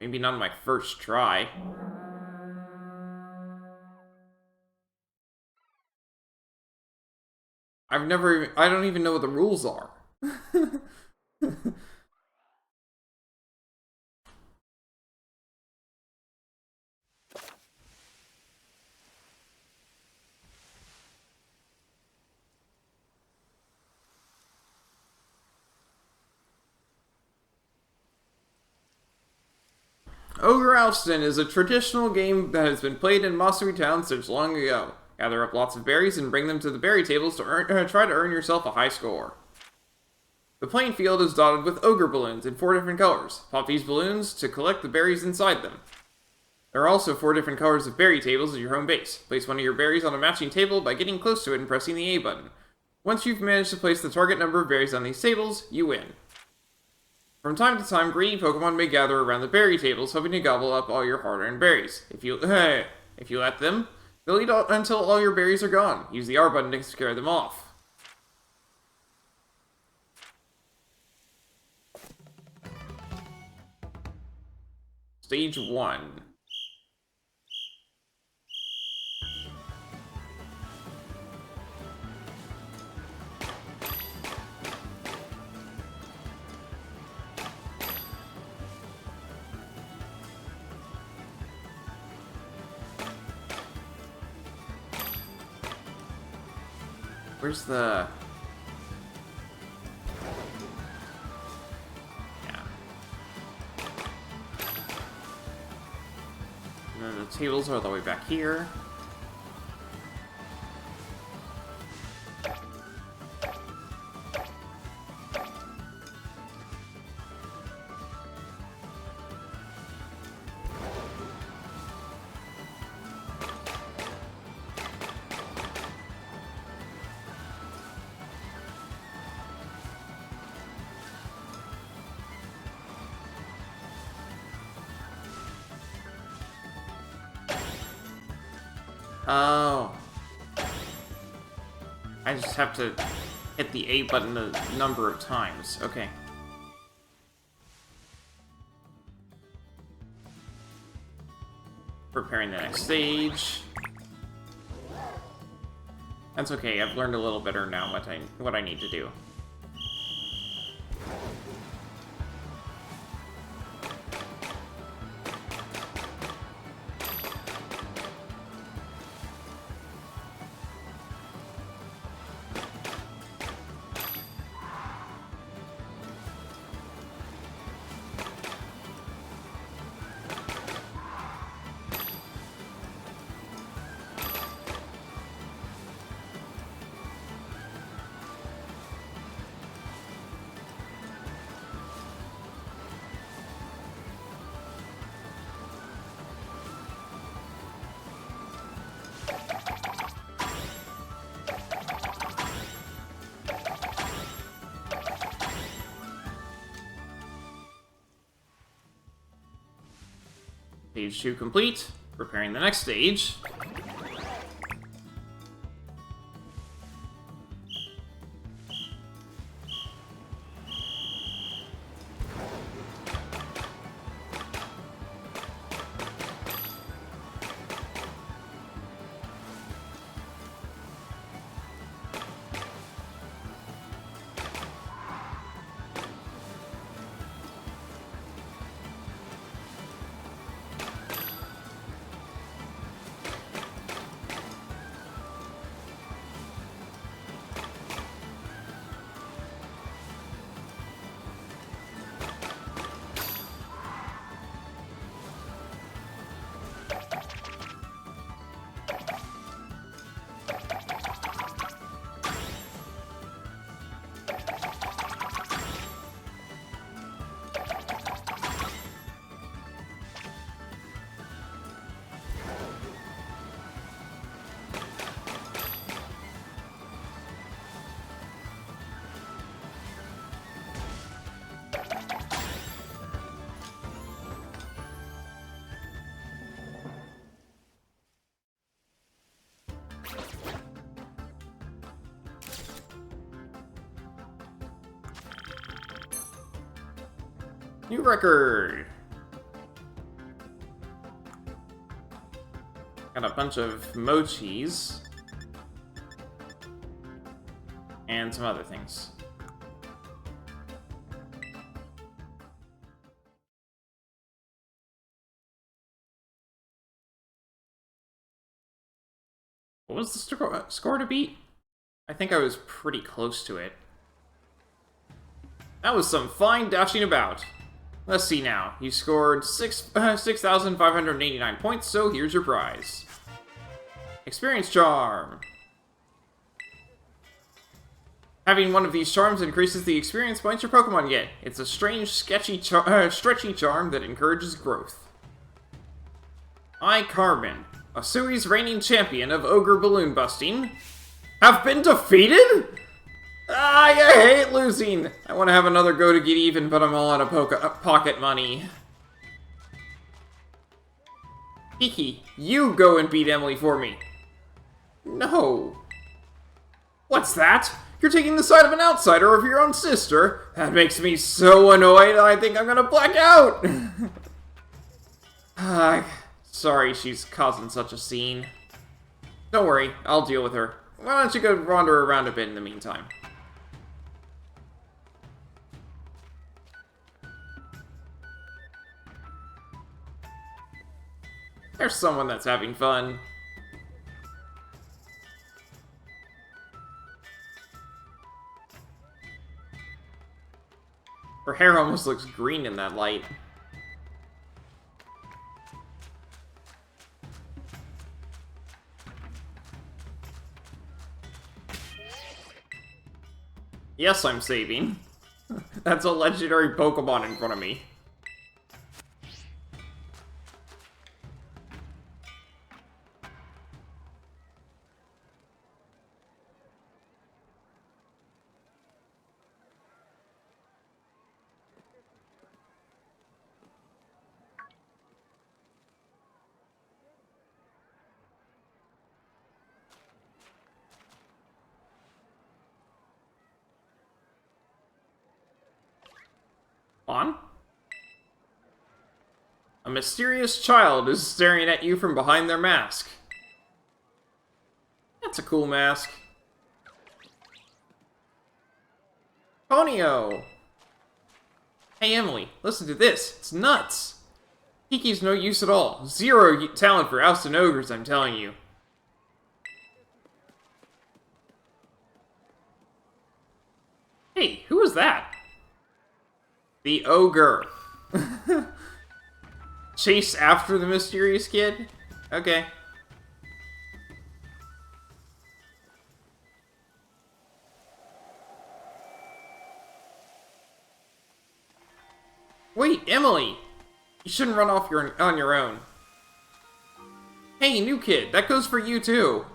Maybe not on my first try. I don't even know what the rules are. Ogre Oustin' is a traditional game that has been played in Matsuri Town since long ago. Gather up lots of berries and bring them to the berry tables to try to earn yourself a high score. The playing field is dotted with ogre balloons in 4 different colors. Pop these balloons to collect the berries inside them. There are also 4 different colors of berry tables at your home base. Place one of your berries on a matching table by getting close to it and pressing the A button. Once you've managed to place the target number of berries on these tables, you win. From time to time, greedy Pokemon may gather around the berry tables, hoping to gobble up all your hard-earned berries. If you let them, they'll eat until all your berries are gone. Use the R button to scare them off. Stage 1. Where's the... Yeah. And then the tables are all the way back here. Oh. I just have to hit the A button a number of times. Okay. Preparing the next stage. That's okay, I've learned a little better now what I need to do. Stage 2 complete. Preparing the next stage. New record! Got a bunch of mochis. And some other things. What was the score to beat? I think I was pretty close to it. That was some fine dashing about. Let's see now. You scored 6,589 points, so here's your prize. Experience Charm. Having one of these charms increases the experience points your Pokemon get. It's a strange, stretchy charm that encourages growth. I, Carmen, Asui's reigning champion of Ogre Balloon Busting, have been defeated? I hate losing! I want to have another go to get even, but I'm all out of pocket money. Kiki, you go and beat Emily for me. No. What's that? You're taking the side of an outsider over your own sister? That makes me so annoyed, I think I'm gonna black out! Sorry she's causing such a scene. Don't worry, I'll deal with her. Why don't you go wander around a bit in the meantime? There's someone that's having fun. Her hair almost looks green in that light. Yes, I'm saving. That's a legendary Pokemon in front of me. On? A mysterious child is staring at you from behind their mask. That's a cool mask. Ponyo! Hey Emily, listen to this. It's nuts! Kiki's no use at all. Zero talent for ousting ogres, I'm telling you. Hey, who was that? The ogre. Chase after the mysterious kid? Okay. Wait, Emily! You shouldn't run off on your own. Hey, new kid, that goes for you too.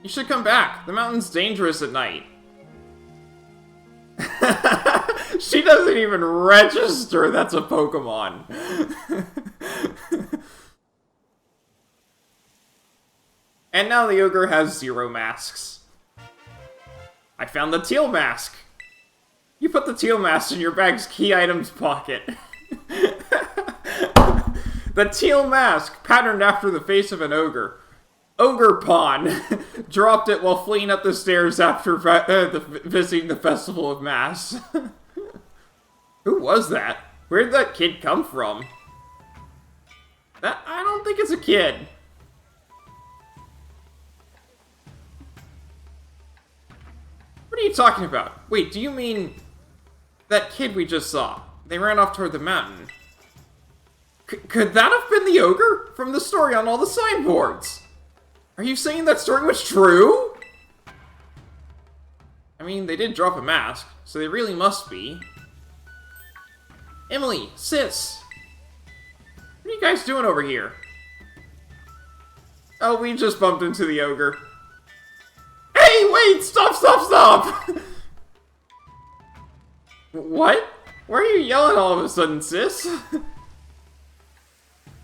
You should come back. The mountain's dangerous at night. She doesn't even register that's a Pokemon. And now the ogre has 0 masks. I found the Teal mask. You put the Teal mask in your bag's key items pocket. The Teal mask, patterned after the face of an ogre. Ogre Pawn dropped it while fleeing up the stairs after visiting the Festival of Mass. Who was that? Where'd that kid come from? I don't think it's a kid. What are you talking about? Wait, do you mean that kid we just saw? They ran off toward the mountain. Could that have been the ogre from the story on all the signboards? Are you saying that story was true? I mean, they did drop a mask, so they really must be. Emily, sis! What are you guys doing over here? Oh, we just bumped into the ogre. Hey, wait! Stop, stop, stop! What? Why are you yelling all of a sudden, sis?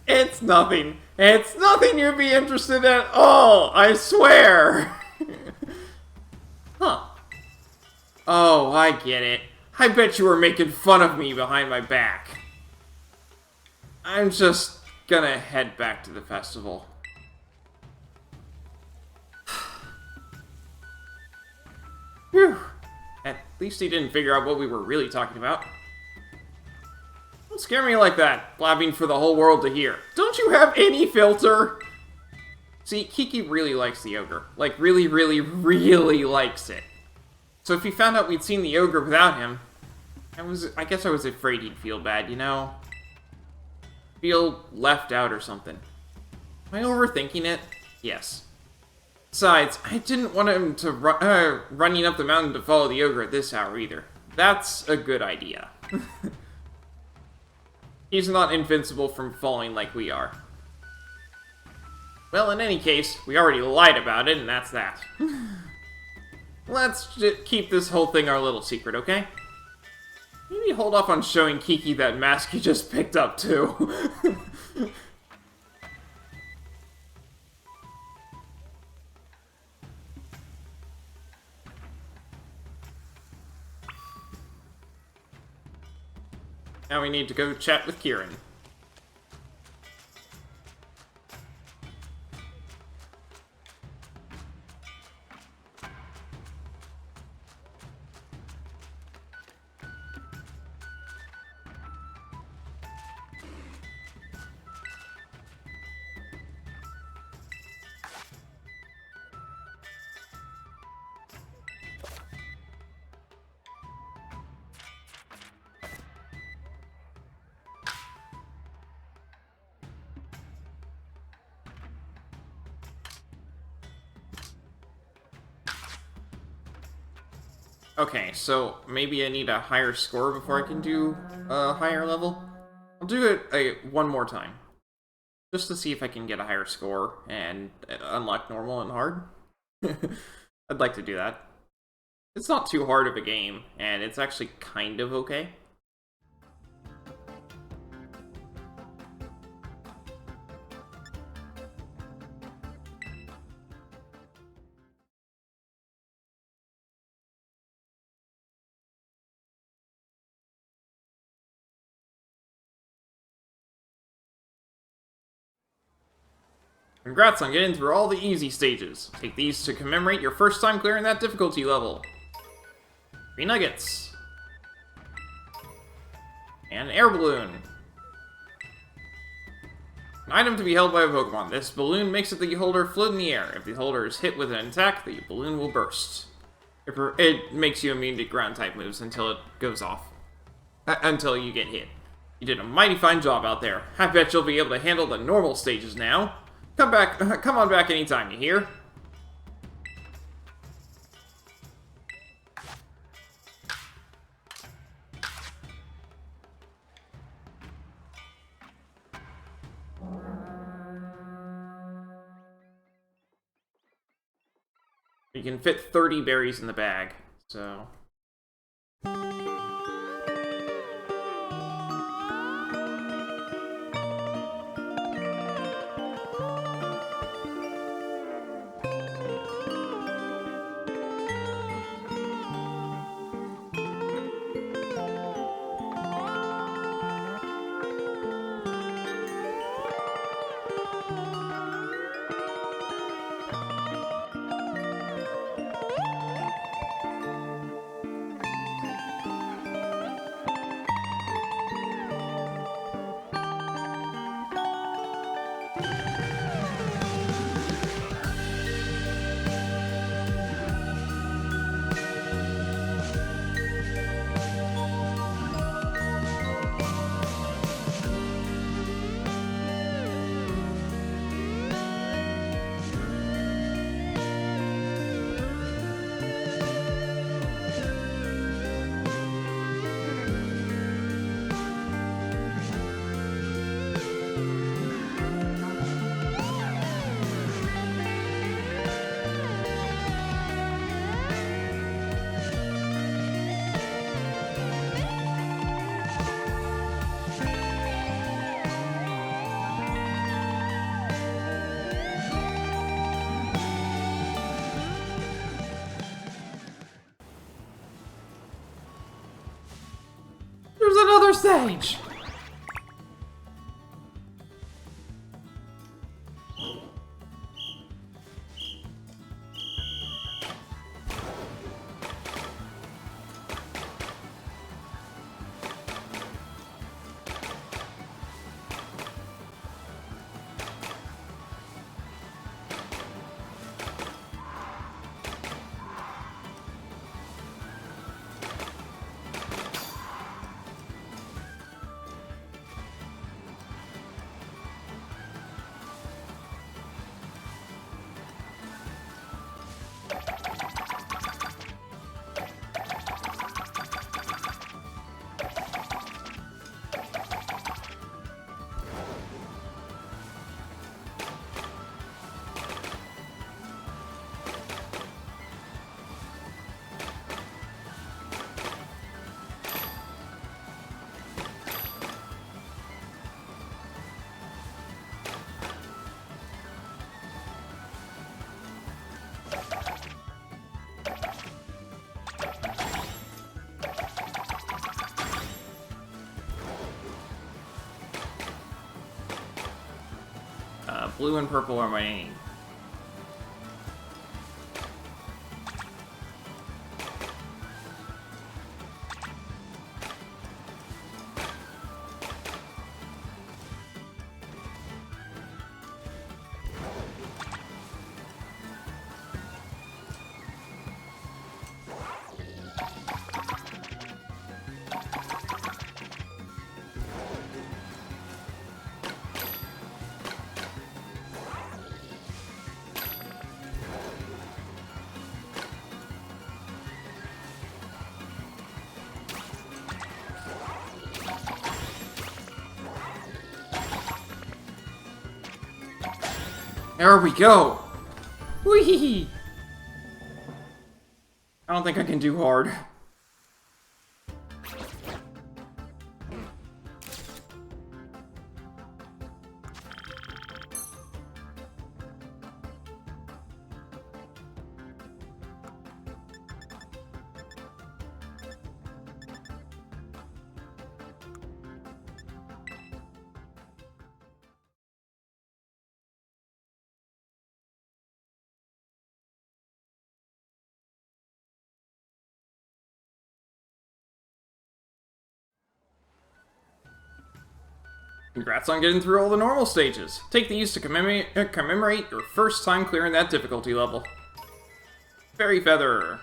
It's nothing. It's nothing you'd be interested at all, I swear! Huh. Oh, I get it. I bet you were making fun of me behind my back. I'm just gonna head back to the festival. Whew. At least he didn't figure out what we were really talking about. Don't scare me like that, blabbing for the whole world to hear. Don't you have any filter? See, Kiki really likes the ogre. Like, really, really, really likes it. So if he found out we'd seen the ogre without him, I guess I was afraid he'd feel bad, you know? Feel left out or something. Am I overthinking it? Yes. Besides, I didn't want him to running up the mountain to follow the ogre at this hour either. That's a good idea. He's not invincible from falling like we are. Well, in any case, we already lied about it, and that's that. Let's just keep this whole thing our little secret, okay? Maybe hold off on showing Kiki that mask you just picked up, too. Now we need to go chat with Kieran. Okay, so maybe I need a higher score before I can do a higher level. I'll do it one more time. Just to see if I can get a higher score and unlock normal and hard. I'd like to do that. It's not too hard of a game, and it's actually kind of okay. Congrats on getting through all the easy stages. Take these to commemorate your first time clearing that difficulty level. 3 nuggets. And an air balloon. An item to be held by a Pokemon. This balloon makes the holder float in the air. If the holder is hit with an attack, the balloon will burst. It makes you immune to ground-type moves until it goes off. Until you get hit. You did a mighty fine job out there. I bet you'll be able to handle the normal stages now. Come on back anytime, you hear? You can fit 30 berries in the bag, so... There's another stage! Blue and purple are my name. There we go! Whee! I don't think I can do hard. Congrats on getting through all the normal stages. Take these to commemorate your first time clearing that difficulty level. Fairy Feather.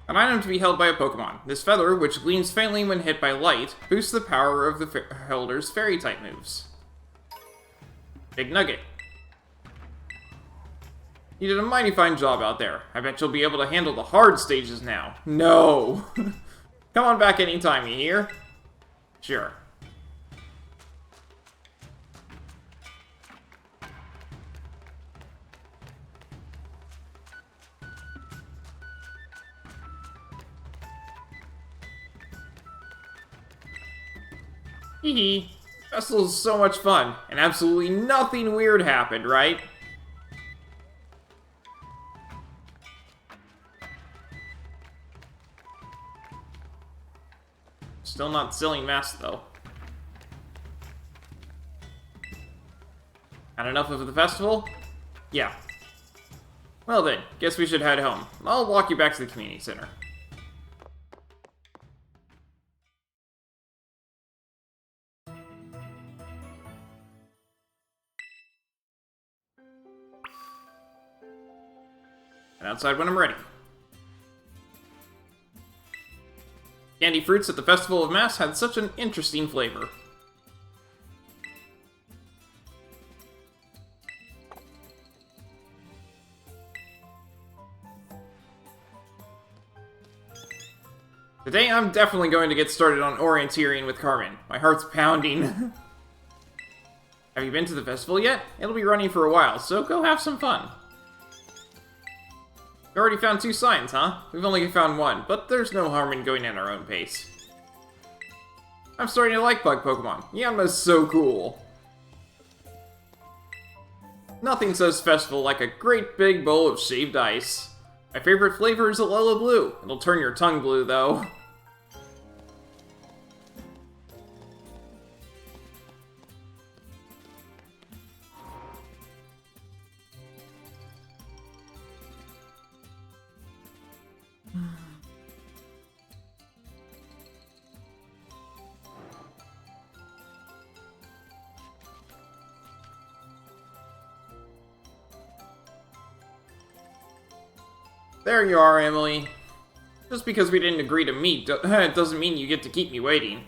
An item to be held by a Pokemon. This feather, which gleams faintly when hit by light, boosts the power of the holder's fairy-type moves. Big Nugget. You did a mighty fine job out there. I bet you'll be able to handle the hard stages now. No! Come on back anytime, you hear? Sure. Hehe. Festival is so much fun, and absolutely nothing weird happened, right? Still not selling masks, though. Had enough of the festival? Yeah. Well then, guess we should head home. I'll walk you back to the community center. And outside when I'm ready. Candy fruits at the Festival of Mass had such an interesting flavor. Today I'm definitely going to get started on orienteering with Carmen. My heart's pounding. Have you been to the festival yet? It'll be running for a while, so go have some fun. You already found 2 signs, huh? We've only found 1, but there's no harm in going at our own pace. I'm starting to like bug Pokemon. Yanma's so cool. Nothing says festival like a great big bowl of shaved ice. My favorite flavor is Alola Blue. It'll turn your tongue blue, though. There you are, Emily. Just because we didn't agree to meet doesn't mean you get to keep me waiting.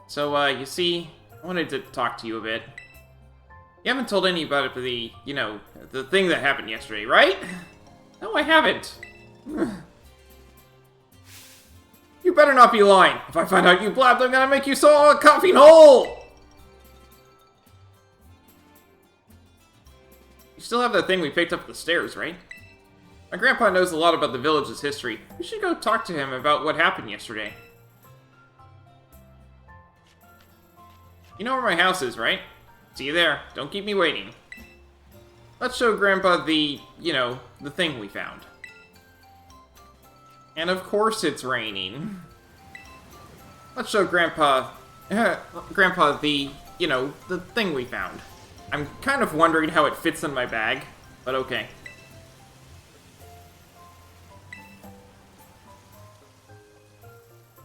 So, you see, I wanted to talk to you a bit. You haven't told anybody about the, the thing that happened yesterday, right? No, I haven't. You better not be lying. If I find out you blabbed, I'm gonna make you saw a coughing hole! You still have that thing we picked up the stairs, right? My grandpa knows a lot about the village's history. We should go talk to him about what happened yesterday. You know where my house is, right? See you there. Don't keep me waiting. Let's show Grandpa the, the thing we found. And of course it's raining. Let's show Grandpa the, the thing we found. I'm kind of wondering how it fits in my bag, but okay.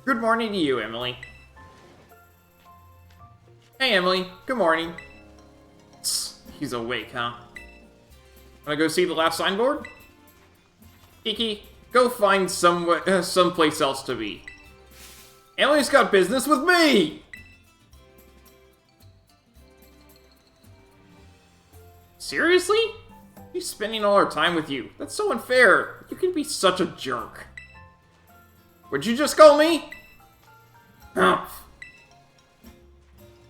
Good morning to you, Emily. Hey, Emily. Good morning. He's awake, huh? Wanna go see the last signboard? Quickie, go find someplace else to be. Emily's got business with me! Seriously? She's spending all her time with you. That's so unfair. You can be such a jerk. Would you just call me?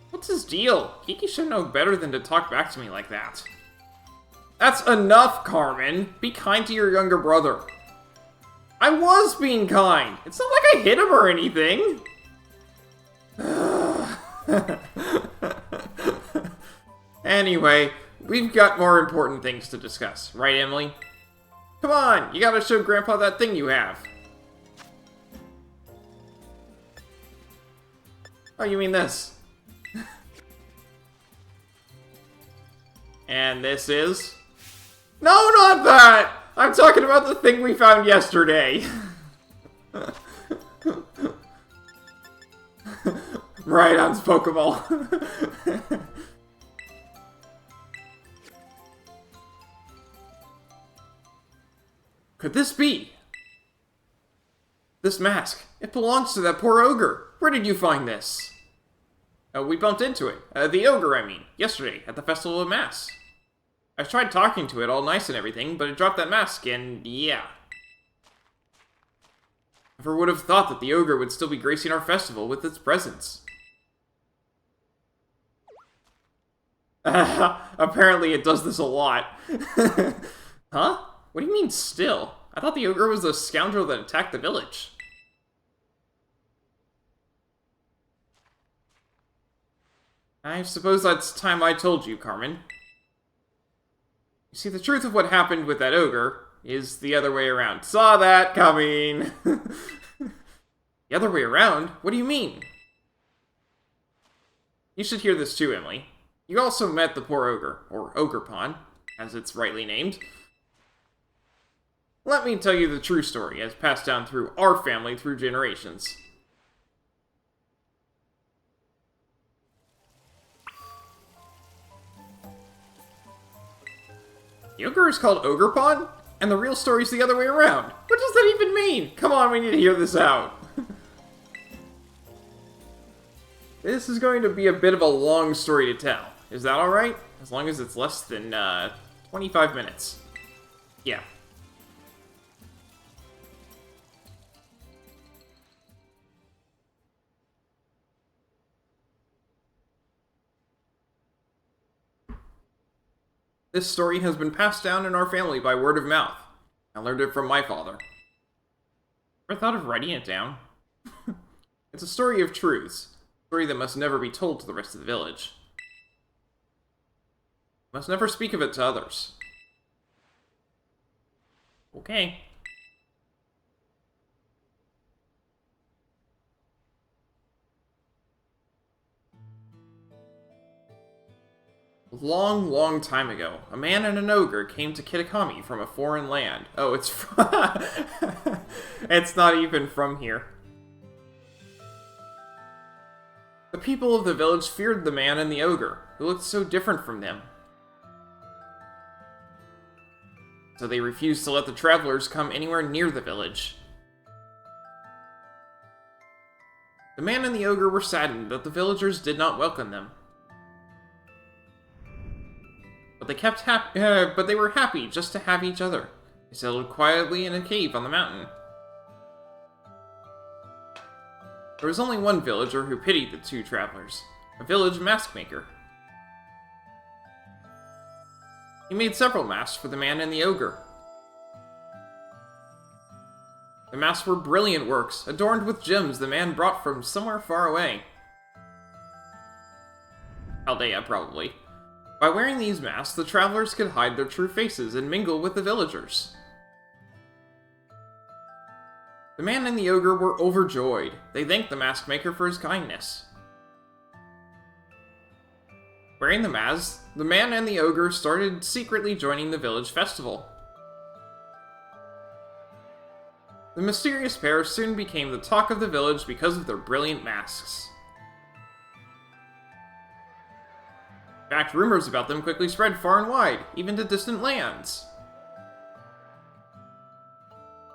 What's his deal? Quickie should know better than to talk back to me like that. That's enough, Carmen. Be kind to your younger brother. I was being kind. It's not like I hit him or anything. Anyway, we've got more important things to discuss, right, Emily? Come on, you gotta show Grandpa that thing you have. Oh, you mean this? And this is... No, not that! I'm talking about the thing we found yesterday. Right, on Pokeball. Could this be? This mask. It belongs to that poor ogre. Where did you find this? We bumped into it. The ogre, I mean. Yesterday, at the Festival of Masks. I tried talking to it all nice and everything, but it dropped that mask, and yeah. Never would have thought that the ogre would still be gracing our festival with its presence. Apparently it does this a lot. Huh? What do you mean, still? I thought the ogre was the scoundrel that attacked the village. I suppose that's time I told you, Carmen. You see, the truth of what happened with that ogre is the other way around. Saw that coming! The other way around? What do you mean? You should hear this too, Emily. You also met the poor ogre, or Ogrepon, as it's rightly named. Let me tell you the true story, as passed down through our family through generations. The ogre is called Ogrepon, and the real story's the other way around. What does that even mean? Come on, we need to hear this out. This is going to be a bit of a long story to tell. Is that alright? As long as it's less than, 25 minutes. Yeah. This story has been passed down in our family by word of mouth. I learned it from my father. Ever thought of writing it down? It's a story of truths. A story that must never be told to the rest of the village. Must never speak of it to others. Okay. A long, long time ago, a man and an ogre came to Kitakami from a foreign land. Oh, it's from... It's not even from here. The people of the village feared the man and the ogre, who looked so different from them. So they refused to let the travelers come anywhere near the village. The man and the ogre were saddened that the villagers did not welcome them. But they were happy just to have each other. They settled quietly in a cave on the mountain. There was only one villager who pitied the two travelers, a village mask maker. He made several masks for the man and the ogre. The masks were brilliant works, adorned with gems the man brought from somewhere far away. Aldea, probably. By wearing these masks, the travelers could hide their true faces and mingle with the villagers. The man and the ogre were overjoyed. They thanked the mask maker for his kindness. Wearing the masks, the man and the ogre started secretly joining the village festival. The mysterious pair soon became the talk of the village because of their brilliant masks. In fact, rumors about them quickly spread far and wide, even to distant lands.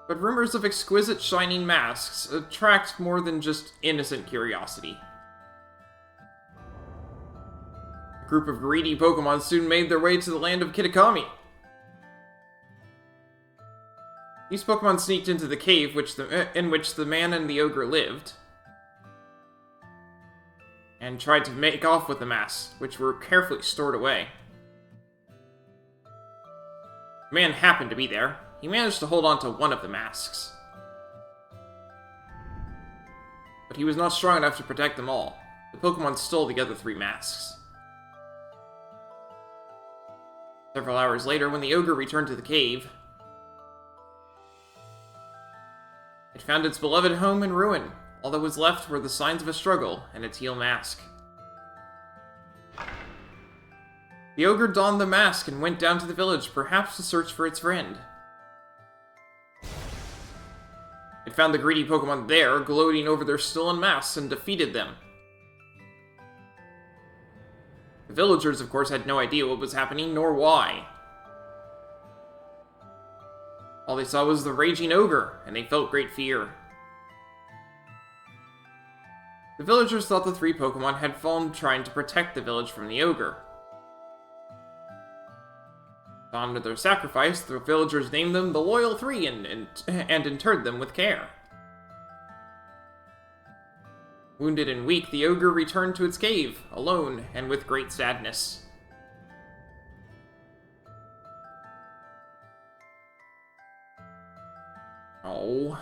But rumors of exquisite shining masks attract more than just innocent curiosity. A group of greedy Pokemon soon made their way to the land of Kitakami. These Pokemon sneaked into the cave in which the man and the ogre lived, and tried to make off with the masks, which were carefully stored away. The man happened to be there. He managed to hold on to one of the masks. But he was not strong enough to protect them all. The Pokemon stole the other three masks. Several hours later, when the ogre returned to the cave, it found its beloved home in ruin. All that was left were the signs of a struggle and a teal mask. The ogre donned the mask and went down to the village, perhaps to search for its friend. It found the greedy Pokemon there, gloating over their stolen masks, and defeated them. The villagers, of course, had no idea what was happening, nor why. All they saw was the raging ogre, and they felt great fear. The villagers thought the 3 Pokemon had fallen trying to protect the village from the ogre. To honor their sacrifice, the villagers named them the Loyal 3 and interred them with care. Wounded and weak, the ogre returned to its cave, alone and with great sadness. Oh.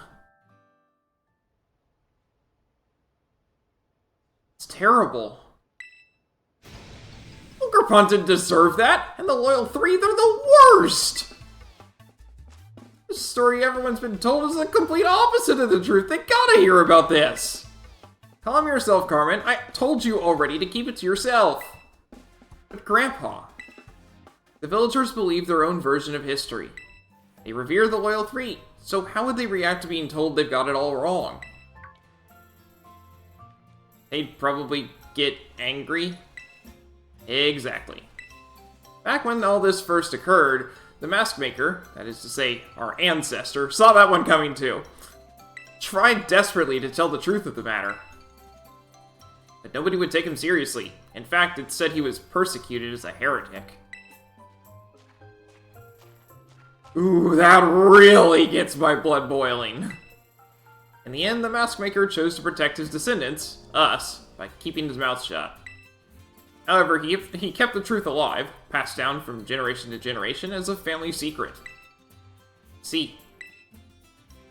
It's terrible. Ogerpon didn't deserve that, and the Loyal 3, they're the worst! This story everyone's been told is the complete opposite of the truth. They gotta hear about this! Calm yourself, Carmen. I told you already to keep it to yourself. But Grandpa, the villagers believe their own version of history. They revere the Loyal 3, so how would they react to being told they've got it all wrong? They'd probably get angry. Exactly. Back when all this first occurred, the mask maker, that is to say, our ancestor, saw that one coming too. Tried desperately to tell the truth of the matter. But nobody would take him seriously. In fact, it said he was persecuted as a heretic. Ooh, that really gets my blood boiling. In the end, the mask maker chose to protect his descendants, us, by keeping his mouth shut. However, he kept the truth alive, passed down from generation to generation as a family secret. See,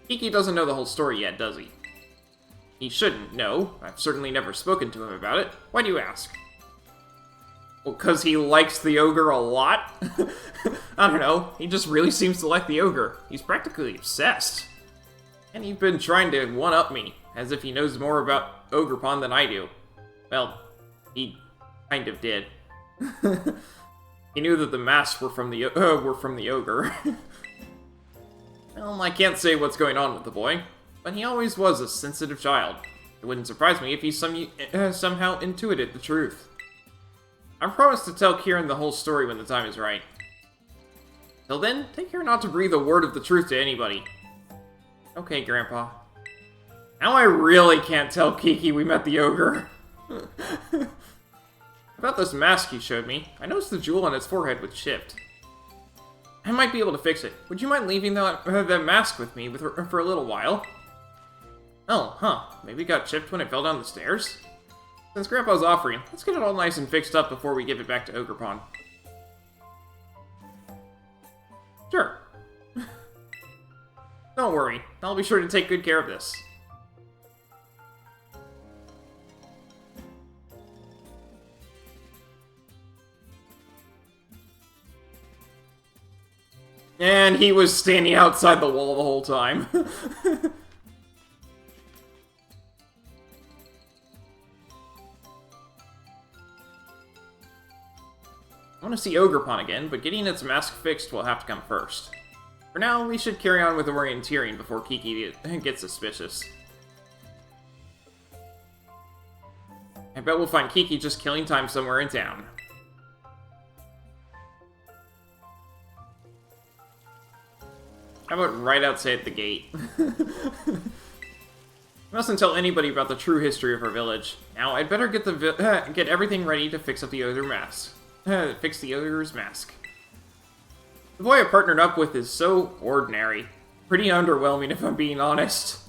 Kiki doesn't know the whole story yet, does he? He shouldn't know. I've certainly never spoken to him about it. Why do you ask? Well, 'cause he likes the ogre a lot? I don't know, he just really seems to like the ogre. He's practically obsessed. And he's been trying to one-up me, as if he knows more about Ogerpon than I do. Well, he kind of did. He knew that the masks were from the ogre. Well, I can't say what's going on with the boy, but he always was a sensitive child. It wouldn't surprise me if he somehow intuited the truth. I promise to tell Kieran the whole story when the time is right. Till then, take care not to breathe a word of the truth to anybody. Okay, Grandpa. Now I really can't tell Kiki we met the ogre. About this mask you showed me, I noticed the jewel on its forehead was chipped. I might be able to fix it. Would you mind leaving that mask with me for a little while? Oh, huh. Maybe it got chipped when it fell down the stairs? Since Grandpa's offering, let's get it all nice and fixed up before we give it back to Ogerpon. Sure. Don't worry, I'll be sure to take good care of this. And he was standing outside the wall the whole time. I want to see Ogerpon again, but getting its mask fixed will have to come first. For now, we should carry on with orienteering before Kiki gets suspicious. I bet we'll find Kiki just killing time somewhere in town. How about right outside the gate? We mustn't tell anybody about the true history of our village. Now, I'd better get everything ready to fix up the ogre mask. Fix the ogre's mask. The boy I partnered up with is so ordinary. Pretty underwhelming, if I'm being honest.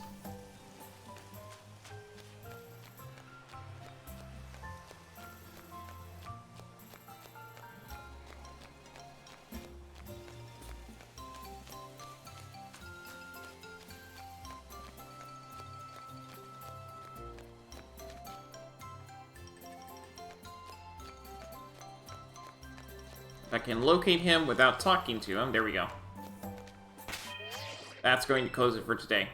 I can locate him without talking to him. There we go. That's going to close it for today.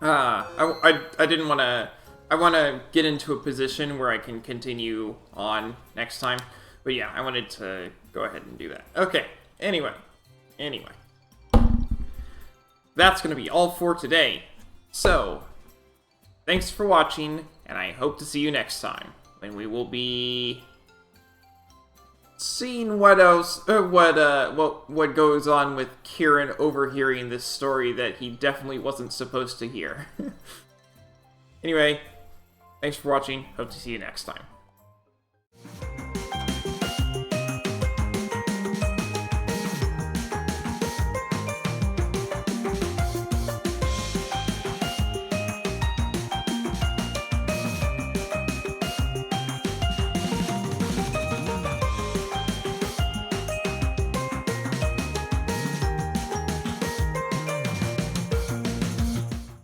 I didn't want to... I want to get into a position where I can continue on next time. But yeah, I wanted to go ahead and do that. Okay, anyway. That's going to be all for today. So, thanks for watching, and I hope to see you next time. when we will be seeing what else, what goes on with Kieran overhearing this story that he definitely wasn't supposed to hear. Anyway, thanks for watching. Hope to see you next time.